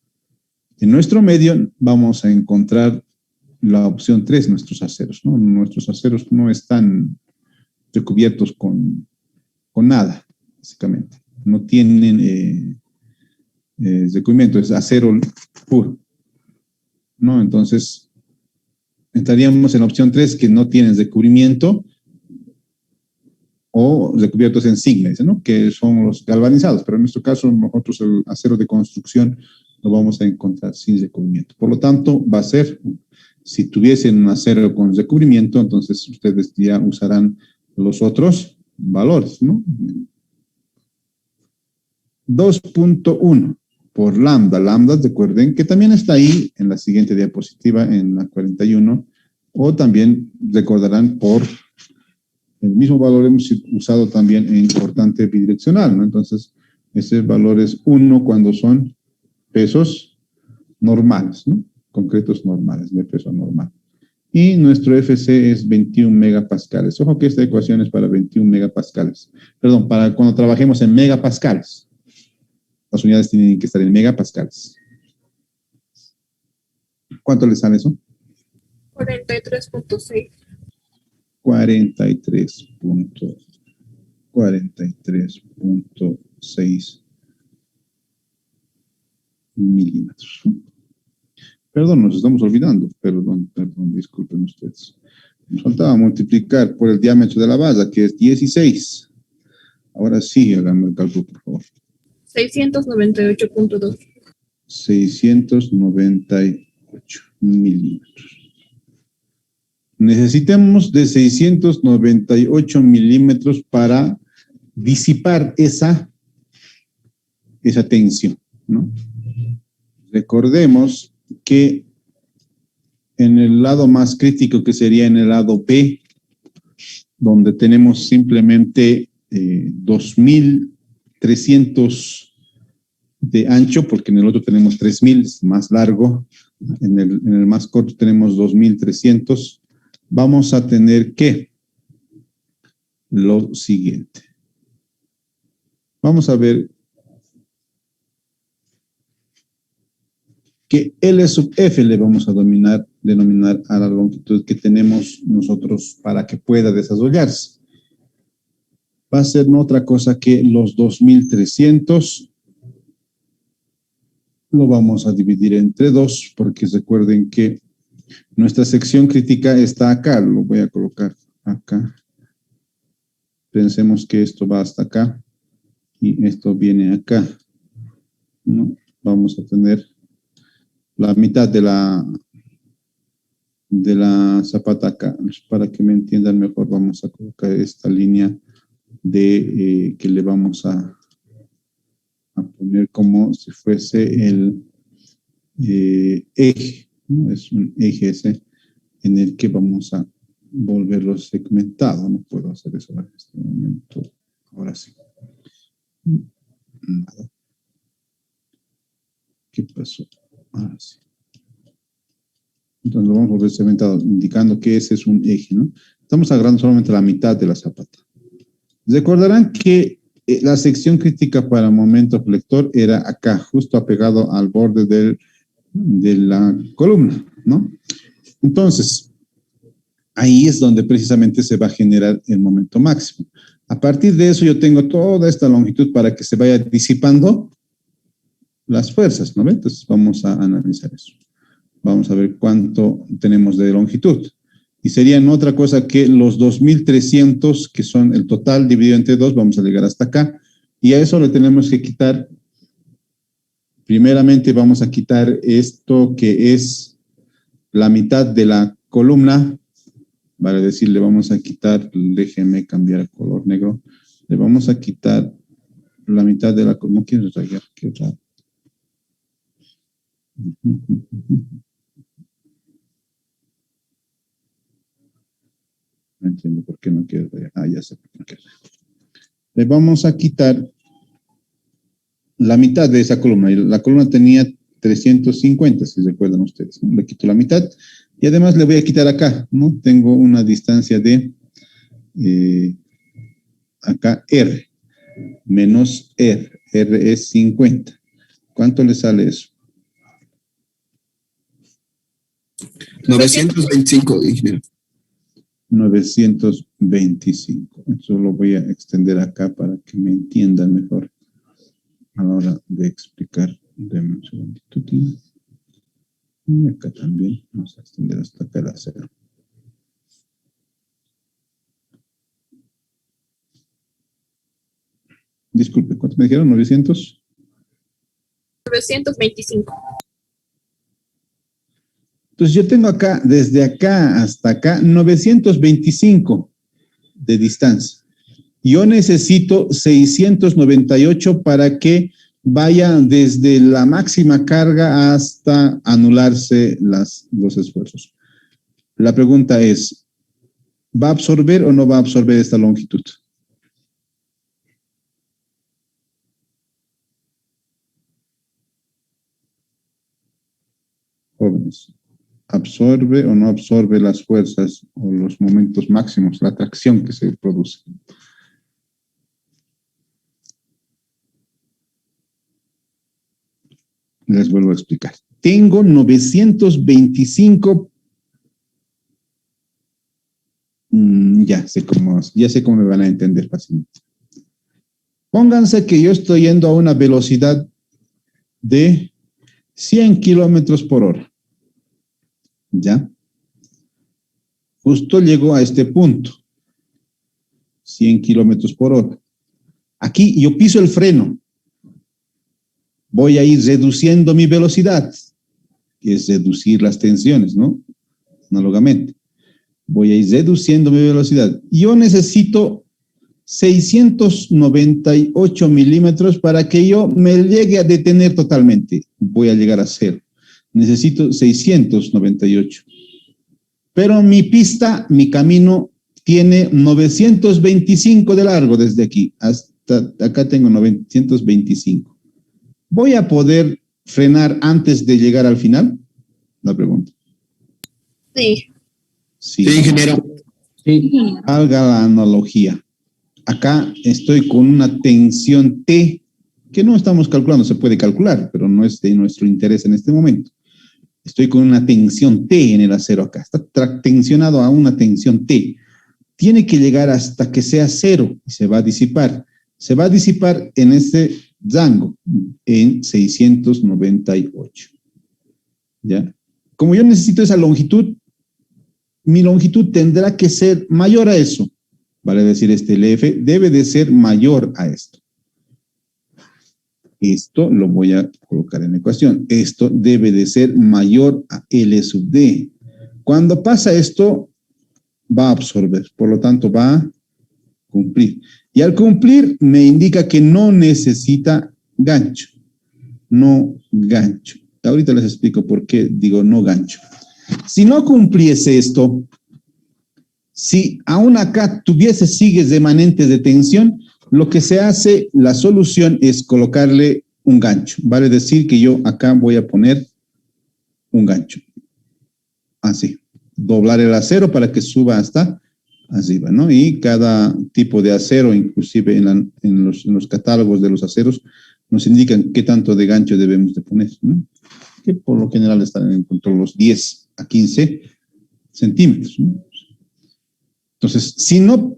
En nuestro medio vamos a encontrar la opción 3, nuestros aceros, ¿no? Nuestros aceros no están recubiertos con nada, básicamente. No tienen recubrimiento, es acero puro, ¿no? Entonces, estaríamos en la opción 3, que no tienen recubrimiento o recubiertos en zinc, ¿no? Que son los galvanizados, pero en nuestro caso, nosotros el acero de construcción lo vamos a encontrar sin recubrimiento. Por lo tanto, va a ser, si tuviesen un acero con recubrimiento, entonces ustedes ya usarán los otros valores, ¿no? 2.1 por lambda. Lambda, recuerden que también está ahí en la siguiente diapositiva, en la 41, o también recordarán por el mismo valor hemos usado también en cortante bidireccional, ¿no? Entonces, ese valor es 1 cuando son pesos normales, ¿no? Concretos normales, de peso normal. Y nuestro FC es 21 megapascales. Ojo que esta ecuación es para 21 megapascales. Perdón, para cuando trabajemos en megapascales. Las unidades tienen que estar en megapascales. ¿Cuánto le sale eso? 43.6. 43.6 milímetros. Perdón, nos estamos olvidando. Perdón, disculpen ustedes. Nos faltaba multiplicar por el diámetro de la base, que es 16. Ahora sí, háganme el cálculo, por favor. 698.2. 698 milímetros. Necesitamos de 698 milímetros para disipar esa tensión, ¿no? Recordemos que en el lado más crítico, que sería en el lado B, donde tenemos simplemente 2.300 de ancho, porque en el otro tenemos 3.000, es más largo. En el más corto tenemos 2.300. Vamos a tener que lo siguiente. Vamos a ver que L sub F le vamos a denominar a la longitud que tenemos nosotros para que pueda desarrollarse. Va a ser no otra cosa que los 2300. Lo vamos a dividir entre 2, porque recuerden que nuestra sección crítica está acá. Lo voy a colocar acá. Pensemos que esto va hasta acá y esto viene acá, ¿no? Vamos a tener la mitad de la zapata acá. Para que me entiendan mejor, vamos a colocar esta línea de que le vamos a poner como si fuese el eje, ¿no? Es un eje ese en el que vamos a volverlo segmentado. No puedo hacer eso en este momento. Ahora sí. Nada. ¿Qué pasó? Ahora sí. Entonces lo vamos a volver segmentado, indicando que ese es un eje, ¿no? Estamos agarrando solamente la mitad de la zapata. Recordarán que la sección crítica para momento flector era acá, justo apegado al borde de la columna, ¿no? Entonces, ahí es donde precisamente se va a generar el momento máximo. A partir de eso yo tengo toda esta longitud para que se vaya disipando las fuerzas, ¿no? Entonces vamos a analizar eso. Vamos a ver cuánto tenemos de longitud. Y serían otra cosa que los 2300, que son el total dividido entre 2, vamos a llegar hasta acá. Y a eso le tenemos que quitar, primeramente vamos a quitar esto que es la mitad de la columna. Vale decir, le vamos a quitar, déjeme cambiar el color negro. Le vamos a quitar la mitad de la columna. ¿No quieres rayar? Qué raro. No entiendo por qué no quiero rayar. Ah, ya sé por qué no quiero rayar. Le vamos a quitar la mitad de esa columna. La columna tenía 350, si recuerdan ustedes, ¿no? Le quito la mitad y además le voy a quitar acá, ¿no? Tengo una distancia de acá R menos R. R es 50. ¿Cuánto le sale eso? 925, ingeniero. 925. Eso lo voy a extender acá para que me entiendan mejor a la hora de explicar. Deme un segundito. Y acá también. Vamos a extender hasta acá la 0. Disculpe, ¿cuánto me dijeron? ¿900? 925. Entonces yo tengo acá, desde acá hasta acá, 925 de distancia. Yo necesito 698 para que vaya desde la máxima carga hasta anularse los esfuerzos. La pregunta es, ¿va a absorber o no va a absorber esta longitud? Jóvenes. ¿Absorbe o no absorbe las fuerzas o los momentos máximos, la tracción que se produce? Les vuelvo a explicar. Tengo 925. Ya sé cómo me van a entender fácilmente. Pónganse que yo estoy yendo a una velocidad de 100 kilómetros por hora. ¿Ya? Justo llego a este punto. 100 kilómetros por hora. Aquí yo piso el freno. Voy a ir reduciendo mi velocidad, que es reducir las tensiones, ¿no? Análogamente. Voy a ir reduciendo mi velocidad. Yo necesito 698 milímetros para que yo me llegue a detener totalmente. Voy a llegar a 0. Necesito 698. Pero mi pista, mi camino, tiene 925 de largo desde aquí. Hasta acá tengo 925. ¿Voy a poder frenar antes de llegar al final? La pregunta. Sí. Sí, ingeniero. Sí. Haga la analogía. Acá estoy con una tensión T que no estamos calculando, se puede calcular, pero no es de nuestro interés en este momento. Estoy con una tensión T en el acero acá. Está tensionado a una tensión T. Tiene que llegar hasta que sea cero y se va a disipar. Se va a disipar en este rango, en 698. ¿Ya? Como yo necesito esa longitud, mi longitud tendrá que ser mayor a eso. Vale decir, este LF debe de ser mayor a esto. Esto lo voy a colocar en la ecuación. Esto debe de ser mayor a L sub D. Cuando pasa esto, va a absorber. Por lo tanto, va a cumplir. Y al cumplir, me indica que no necesita gancho. No gancho. Ahorita les explico por qué digo no gancho. Si no cumpliese esto, si aún acá tuviese sigues remanentes de tensión, lo que se hace, la solución es colocarle un gancho. Vale decir que yo acá voy a poner un gancho. Así. Doblar el acero para que suba hasta arriba, ¿no? Y cada tipo de acero, inclusive en los catálogos de los aceros, nos indican qué tanto de gancho debemos de poner, ¿no? Que por lo general están en los 10 a 15 centímetros, ¿no? Entonces, si no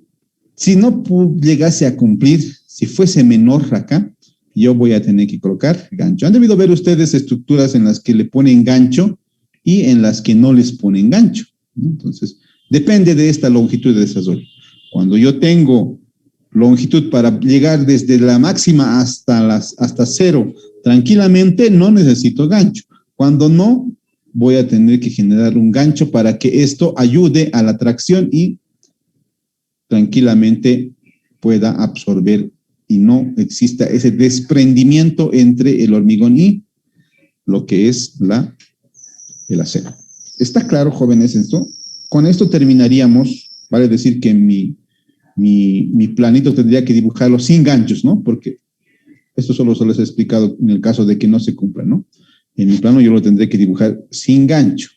llegase a cumplir, si fuese menor acá, yo voy a tener que colocar gancho. Han debido ver ustedes estructuras en las que le ponen gancho y en las que no les ponen gancho, ¿no? Entonces, depende de esta longitud de desarrollo. Cuando yo tengo longitud para llegar desde la máxima hasta cero tranquilamente, no necesito gancho. Cuando no, voy a tener que generar un gancho para que esto ayude a la tracción y tranquilamente pueda absorber y no exista ese desprendimiento entre el hormigón y lo que es el acero. ¿Está claro, jóvenes, esto? Con esto terminaríamos. Vale decir que mi planito tendría que dibujarlo sin ganchos, ¿no? Porque esto solo se les he explicado en el caso de que no se cumpla, ¿no? En mi plano yo lo tendré que dibujar sin gancho.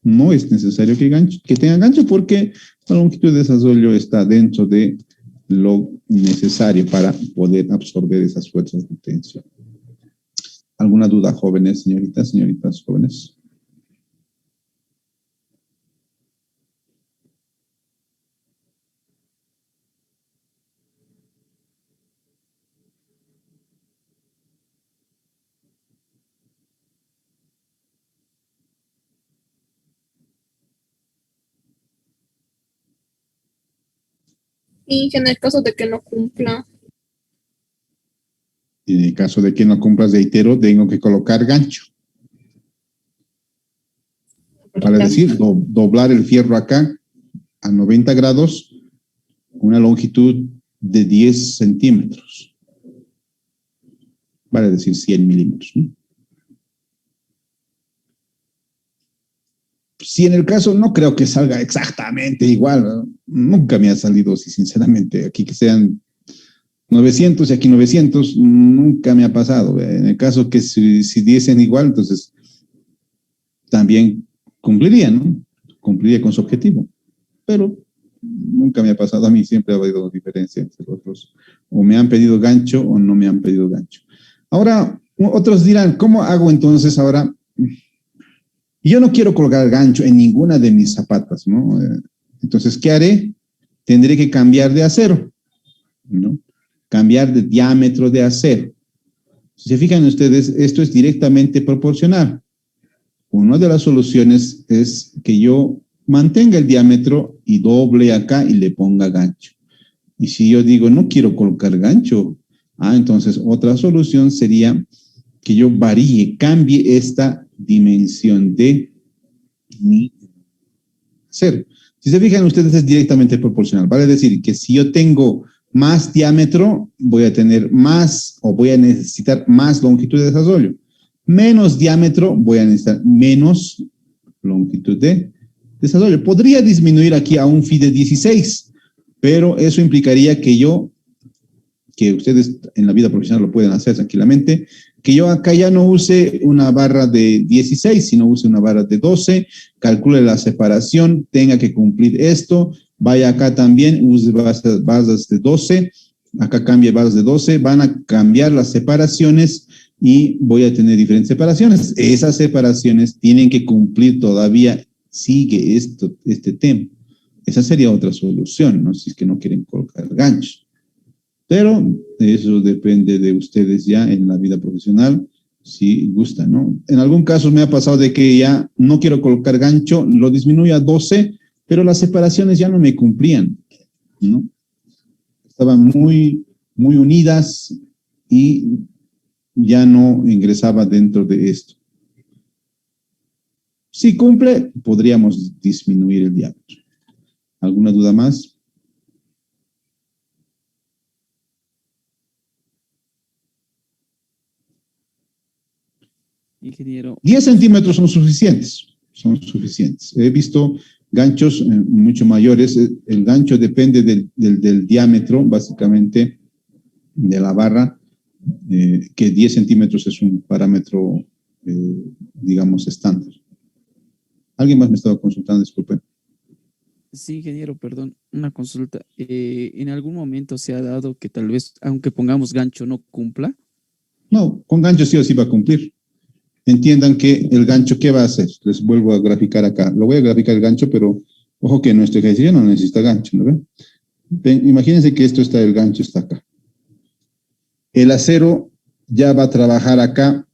No es necesario que tenga gancho porque la longitud de desarrollo está dentro de lo necesario para poder absorber esas fuerzas de tensión. ¿Alguna duda, jóvenes, señoritas, jóvenes? Y en el caso de que no cumpla. En el caso de que no cumplas, reitero, tengo que colocar gancho. Para decir, doblar el fierro acá a 90 grados, una longitud de 10 centímetros. Vale decir 100 milímetros, ¿no? Si en el caso, no creo que salga exactamente igual, ¿no? Nunca me ha salido, si sinceramente, aquí que sean 900 y aquí 900, nunca me ha pasado. En el caso que si diesen igual, entonces también cumpliría, ¿no? Cumpliría con su objetivo. Pero nunca me ha pasado a mí, siempre ha habido diferencia entre los dos. O me han pedido gancho o no me han pedido gancho. Ahora, otros dirán, ¿cómo hago entonces ahora? Yo no quiero colocar gancho en ninguna de mis zapatas, ¿no? Entonces, ¿qué haré? Tendré que cambiar de acero, ¿no? Cambiar de diámetro de acero. Si se fijan ustedes, esto es directamente proporcional. Una de las soluciones es que yo mantenga el diámetro y doble acá y le ponga gancho. Y si yo digo, no quiero colocar gancho, entonces otra solución sería que yo varíe, cambie esta dimensión de mi acero. Si se fijan ustedes, es directamente proporcional. Vale decir que si yo tengo más diámetro, voy a tener más o voy a necesitar más longitud de desarrollo. Menos diámetro, voy a necesitar menos longitud de desarrollo. Podría disminuir aquí a un phi de 16, pero eso implicaría que ustedes en la vida profesional lo pueden hacer tranquilamente, que yo acá ya no use una barra de 16, sino use una barra de 12, calcule la separación, tenga que cumplir esto, vaya acá también, use barras de 12, acá cambie barras de 12, van a cambiar las separaciones y voy a tener diferentes separaciones. Esas separaciones tienen que cumplir todavía, sigue este tema. Esa sería otra solución, ¿no? Si es que no quieren colocar ganchos. Pero eso depende de ustedes ya en la vida profesional, si gustan, ¿no? En algún caso me ha pasado de que ya no quiero colocar gancho, lo disminuyo a 12, pero las separaciones ya no me cumplían, ¿no? Estaban muy unidas y ya no ingresaba dentro de esto. Si cumple, podríamos disminuir el diámetro. ¿Alguna duda más? Ingeniero. 10 centímetros son suficientes. Son suficientes. He visto ganchos mucho mayores. El gancho depende del diámetro, básicamente, de la barra, que 10 centímetros es un parámetro, digamos, estándar. ¿Alguien más me estaba consultando? Disculpen. Sí, ingeniero, perdón, una consulta. ¿En algún momento se ha dado que tal vez, aunque pongamos gancho, no cumpla? No, con gancho sí o sí va a cumplir. Entiendan que el gancho, ¿qué va a hacer? Les vuelvo a graficar acá. Lo voy a graficar el gancho, pero ojo que nuestro ejercicio no necesita gancho, ¿no ven? Imagínense que el gancho está acá. El acero ya va a trabajar acá.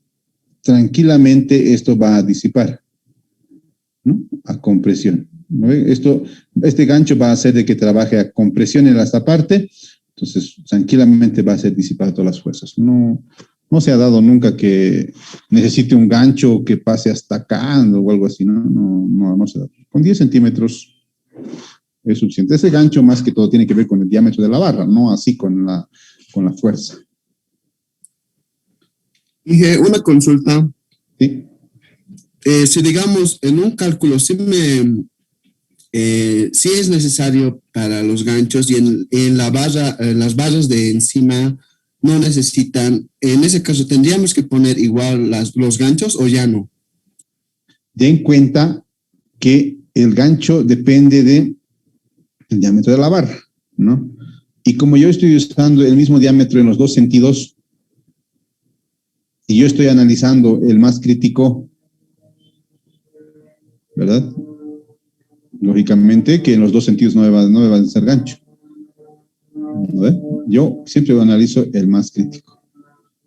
Tranquilamente esto va a disipar, ¿no? A compresión. ¿No ven? Este gancho va a hacer de que trabaje a compresión en esta parte. Entonces, tranquilamente va a ser disipar todas las fuerzas. No se ha dado nunca que necesite un gancho que pase hasta acá o algo así, no se da. Con 10 centímetros es suficiente. Ese gancho más que todo tiene que ver con el diámetro de la barra, no así con la fuerza. Dije, una consulta. ¿Sí? Si digamos, en un cálculo, sí es necesario para los ganchos y en la barra, las barras de encima no necesitan, en ese caso, ¿tendríamos que poner igual los ganchos o ya no? Den cuenta que el gancho depende del diámetro de la barra, ¿no? Y como yo estoy usando el mismo diámetro en los dos sentidos, y yo estoy analizando el más crítico, ¿verdad? Lógicamente que en los dos sentidos no me va a hacer gancho. ¿Verdad? Yo siempre analizo el más crítico.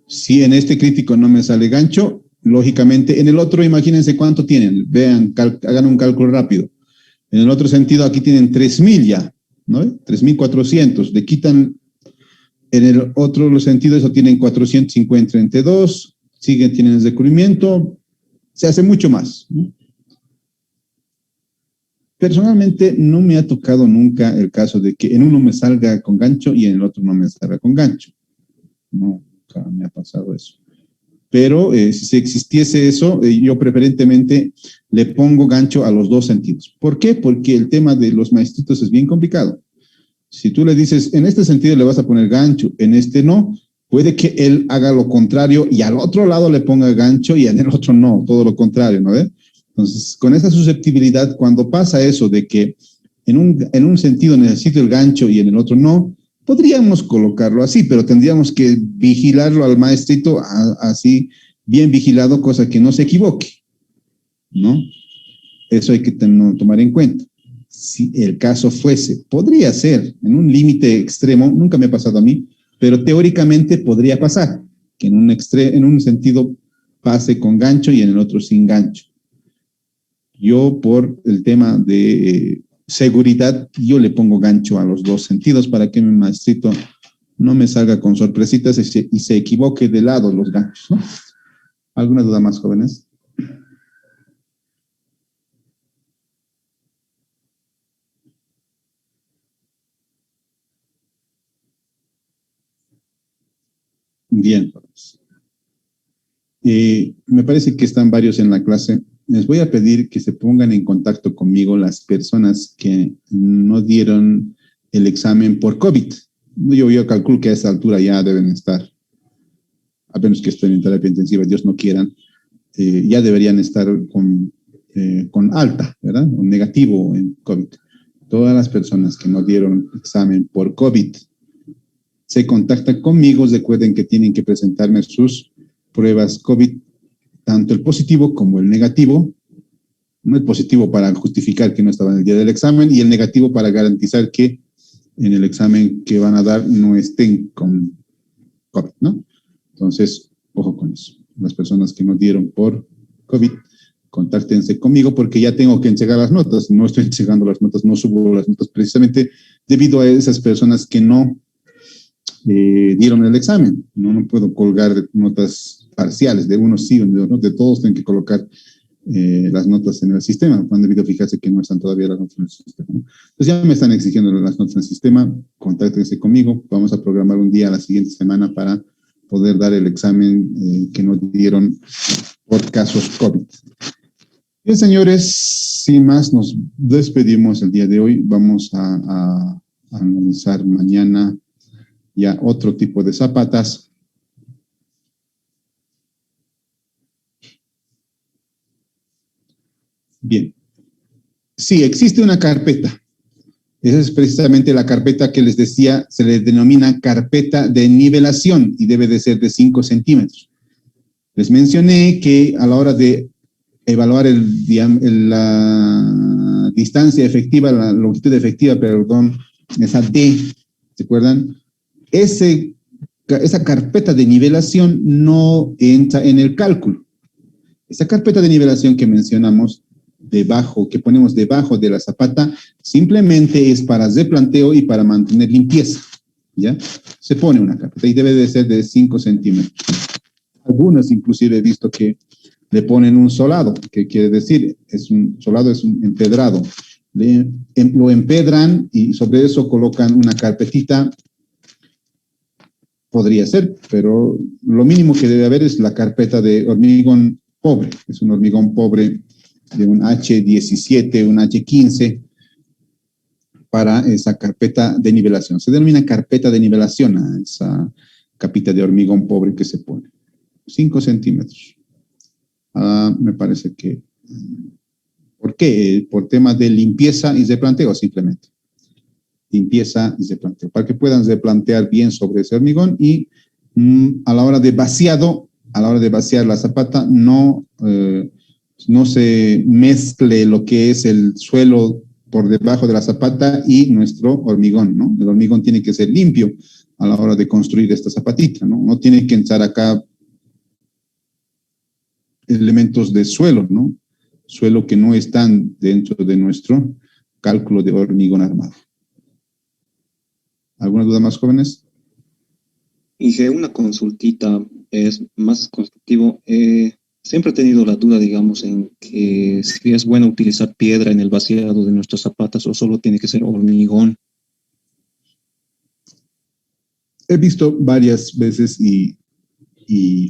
Si en este crítico no me sale gancho, lógicamente en el otro, imagínense cuánto tienen. Vean, hagan un cálculo rápido. En el otro sentido, aquí tienen 3,000 ya, ¿no? 3,400. Le quitan, en el otro sentido, eso tienen 450 entre 2. Tienen el descubrimiento. Se hace mucho más, ¿no? Personalmente no me ha tocado nunca el caso de que en uno me salga con gancho y en el otro no me salga con gancho. No, nunca me ha pasado eso. Pero si existiese eso, yo preferentemente le pongo gancho a los dos sentidos. ¿Por qué? Porque el tema de los maestritos es bien complicado. Si tú le dices, en este sentido le vas a poner gancho, en este no, puede que él haga lo contrario y al otro lado le ponga gancho y en el otro no, todo lo contrario, ¿no ves? Entonces, con esa susceptibilidad, cuando pasa eso de que en un sentido necesito el gancho y en el otro no, podríamos colocarlo así, pero tendríamos que vigilarlo al maestrito así, bien vigilado, cosa que no se equivoque, ¿no? Eso hay que tomar en cuenta. Si el caso fuese, podría ser en un límite extremo, nunca me ha pasado a mí, pero teóricamente podría pasar, que en un sentido pase con gancho y en el otro sin gancho. Yo, por el tema de seguridad, yo le pongo gancho a los dos sentidos para que mi maestrito no me salga con sorpresitas y se equivoque de lado los ganchos, ¿no? ¿Alguna duda más, jóvenes? Bien, jóvenes. Me parece que están varios en la clase. Les voy a pedir que se pongan en contacto conmigo las personas que no dieron el examen por COVID. Yo calculo que a esta altura ya deben estar, a menos que estén en terapia intensiva, Dios no quieran, ya deberían estar con alta, ¿verdad? O negativo en COVID. Todas las personas que no dieron examen por COVID se contactan conmigo. Recuerden que tienen que presentarme sus pruebas COVID, tanto el positivo como el negativo. No el positivo para justificar que no estaba en el día del examen y el negativo para garantizar que en el examen que van a dar no estén con COVID, ¿no? Entonces, ojo con eso. Las personas que no dieron por COVID, contáctense conmigo porque ya tengo que entregar las notas. No estoy entregando las notas, no subo las notas precisamente debido a esas personas que no dieron el examen. No puedo colgar notas parciales, de unos sí, de todos tienen que colocar las notas en el sistema. Han debido fijarse que no están todavía las notas en el sistema, ¿no? Entonces ya me están exigiendo las notas en el sistema, contáctense conmigo, vamos a programar un día la siguiente semana para poder dar el examen que nos dieron por casos COVID. Bien, señores, sin más, nos despedimos el día de hoy. Vamos a analizar mañana ya otro tipo de zapatas. Bien. Sí, existe una carpeta. Esa es precisamente la carpeta que les decía, se le denomina carpeta de nivelación y debe de ser de 5 centímetros. Les mencioné que a la hora de evaluar la distancia efectiva, la longitud efectiva, perdón, esa D, ¿se acuerdan? Esa carpeta de nivelación no entra en el cálculo. Esa carpeta de nivelación que mencionamos debajo, que ponemos debajo de la zapata, simplemente es para replanteo y para mantener limpieza, ¿ya? Se pone una carpeta y debe de ser de 5 centímetros. Algunas inclusive he visto que le ponen un solado, que quiere decir, solado es un empedrado. Lo empedran y sobre eso colocan una carpetita. Podría ser, pero lo mínimo que debe haber es la carpeta de hormigón pobre. Es un hormigón pobre de un H17, un H15, para esa carpeta de nivelación. Se denomina carpeta de nivelación a esa capita de hormigón pobre que se pone. 5 centímetros. Me parece que... ¿Por qué? Por temas de limpieza y replanteo, simplemente. Limpieza y replanteo, para que puedan replantear bien sobre ese hormigón y a la hora de vaciado, a la hora de vaciar la zapata, no se mezcle lo que es el suelo por debajo de la zapata y nuestro hormigón, ¿no? El hormigón tiene que ser limpio a la hora de construir esta zapatita, ¿no? No tiene que entrar acá elementos de suelo, ¿no? Suelo que no están dentro de nuestro cálculo de hormigón armado. ¿Alguna duda más, jóvenes? Hice una consultita, es más constructivo. Siempre he tenido la duda, digamos, en que si es bueno utilizar piedra en el vaciado de nuestras zapatas o solo tiene que ser hormigón. He visto varias veces y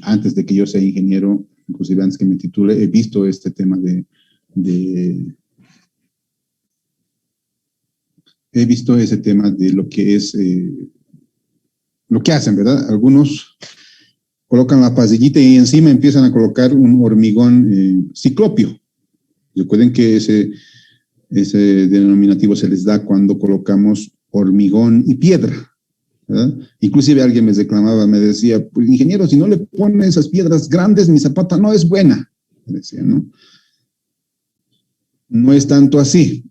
antes de que yo sea ingeniero, inclusive antes que me titule, he visto este tema he visto ese tema de lo que es, lo que hacen, ¿verdad? Algunos colocan la pasillita y encima empiezan a colocar un hormigón ciclopio. Recuerden que ese denominativo se les da cuando colocamos hormigón y piedra, ¿verdad? Inclusive alguien me reclamaba, me decía, pues, ingeniero, si no le ponen esas piedras grandes, mi zapata no es buena. Me decía, ¿no? No es tanto así.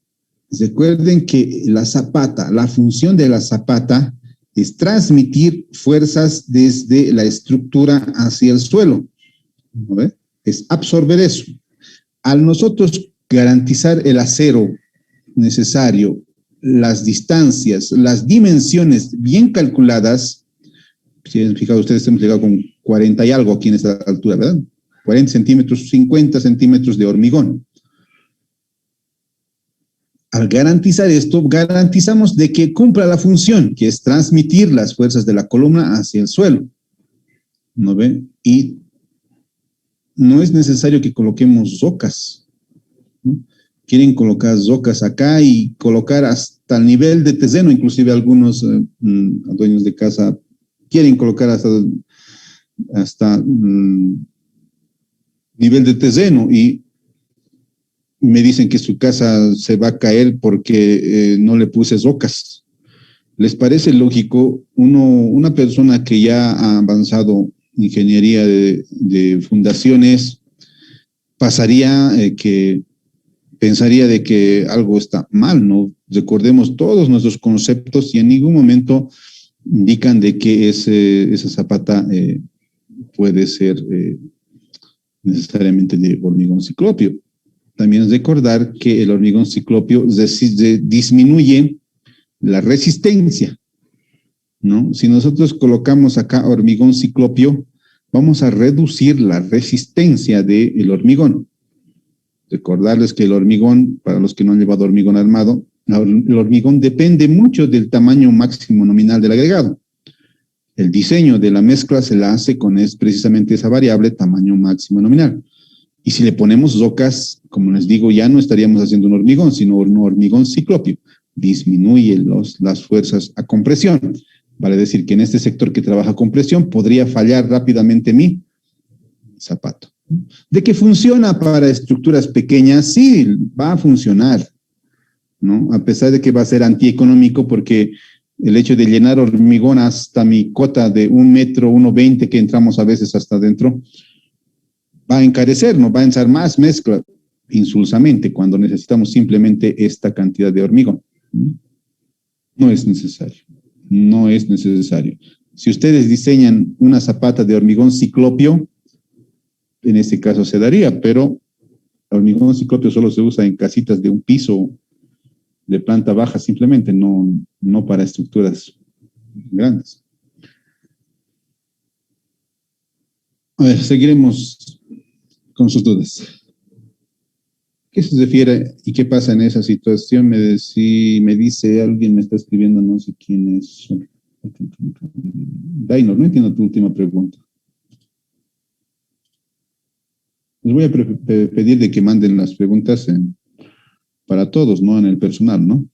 Recuerden que la zapata, la función de la zapata es transmitir fuerzas desde la estructura hacia el suelo, ¿no? Es absorber eso. Al nosotros garantizar el acero necesario, las distancias, las dimensiones bien calculadas, si han fijado ustedes, hemos llegado con 40 y algo aquí en esta altura, ¿verdad? 40 centímetros, 50 centímetros de hormigón. Al garantizar esto, garantizamos de que cumpla la función, que es transmitir las fuerzas de la columna hacia el suelo, ¿no ve? Y no es necesario que coloquemos rocas, ¿no? Quieren colocar rocas acá y colocar hasta el nivel de terreno, inclusive algunos dueños de casa quieren colocar hasta nivel de terreno y me dicen que su casa se va a caer porque no le puse rocas. ¿Les parece lógico una persona que ya ha avanzado ingeniería de fundaciones, pasaría que pensaría de que algo está mal, ¿no? Recordemos todos nuestros conceptos y en ningún momento indican de que esa zapata puede ser necesariamente de hormigón ciclopio. También recordar que el hormigón ciclopio disminuye la resistencia, ¿no? Si nosotros colocamos acá hormigón ciclopio, vamos a reducir la resistencia del hormigón. Recordarles que el hormigón, para los que no han llevado hormigón armado, el hormigón depende mucho del tamaño máximo nominal del agregado. El diseño de la mezcla se la hace con precisamente esa variable, tamaño máximo nominal. Y si le ponemos rocas, como les digo, ya no estaríamos haciendo un hormigón, sino un hormigón ciclopio. Disminuye las fuerzas a compresión. Vale decir que en este sector que trabaja con presión podría fallar rápidamente mi zapato. ¿De que funciona para estructuras pequeñas? Sí, va a funcionar, ¿no? A pesar de que va a ser antieconómico porque el hecho de llenar hormigón hasta mi cota de 1 metro, 1,20 que entramos a veces hasta adentro, va a encarecer, nos va a entrar más mezcla insulsamente cuando necesitamos simplemente esta cantidad de hormigón. No es necesario, no es necesario. Si ustedes diseñan una zapata de hormigón ciclopio, en este caso se daría, pero el hormigón ciclopio solo se usa en casitas de un piso de planta baja simplemente, no para estructuras grandes. A ver, seguiremos con sus dudas. ¿Qué se refiere y qué pasa en esa situación? Me dice alguien, me está escribiendo, no sé quién es. Dainor, no entiendo tu última pregunta. Les voy a pedir de que manden las preguntas para todos, no en el personal, ¿no?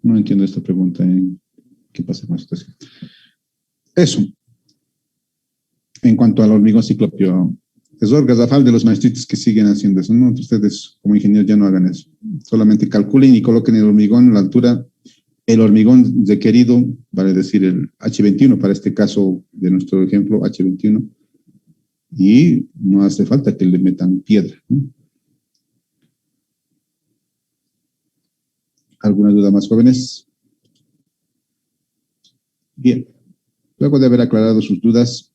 No entiendo esta pregunta. ¿Qué pasa con la situación? Eso. En cuanto al hormigón ciclopio, es garrafal de los maestritos que siguen haciendo eso, ¿no? Ustedes como ingenieros ya no hagan eso. Solamente calculen y coloquen el hormigón, la altura, el hormigón requerido, vale decir el H21, para este caso de nuestro ejemplo, H21, y no hace falta que le metan piedra, ¿no? ¿Alguna duda más, jóvenes? Bien. Luego de haber aclarado sus dudas,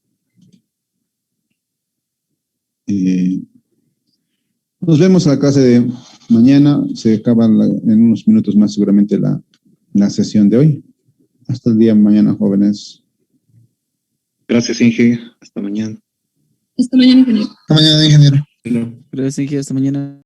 nos vemos a la clase de mañana. Se acaba en unos minutos más seguramente la sesión de hoy. Hasta el día de mañana, jóvenes. Gracias, Inge. Hasta mañana. Hasta mañana, ingeniero. Hasta mañana, ingeniero. Gracias, Inge. Hasta mañana.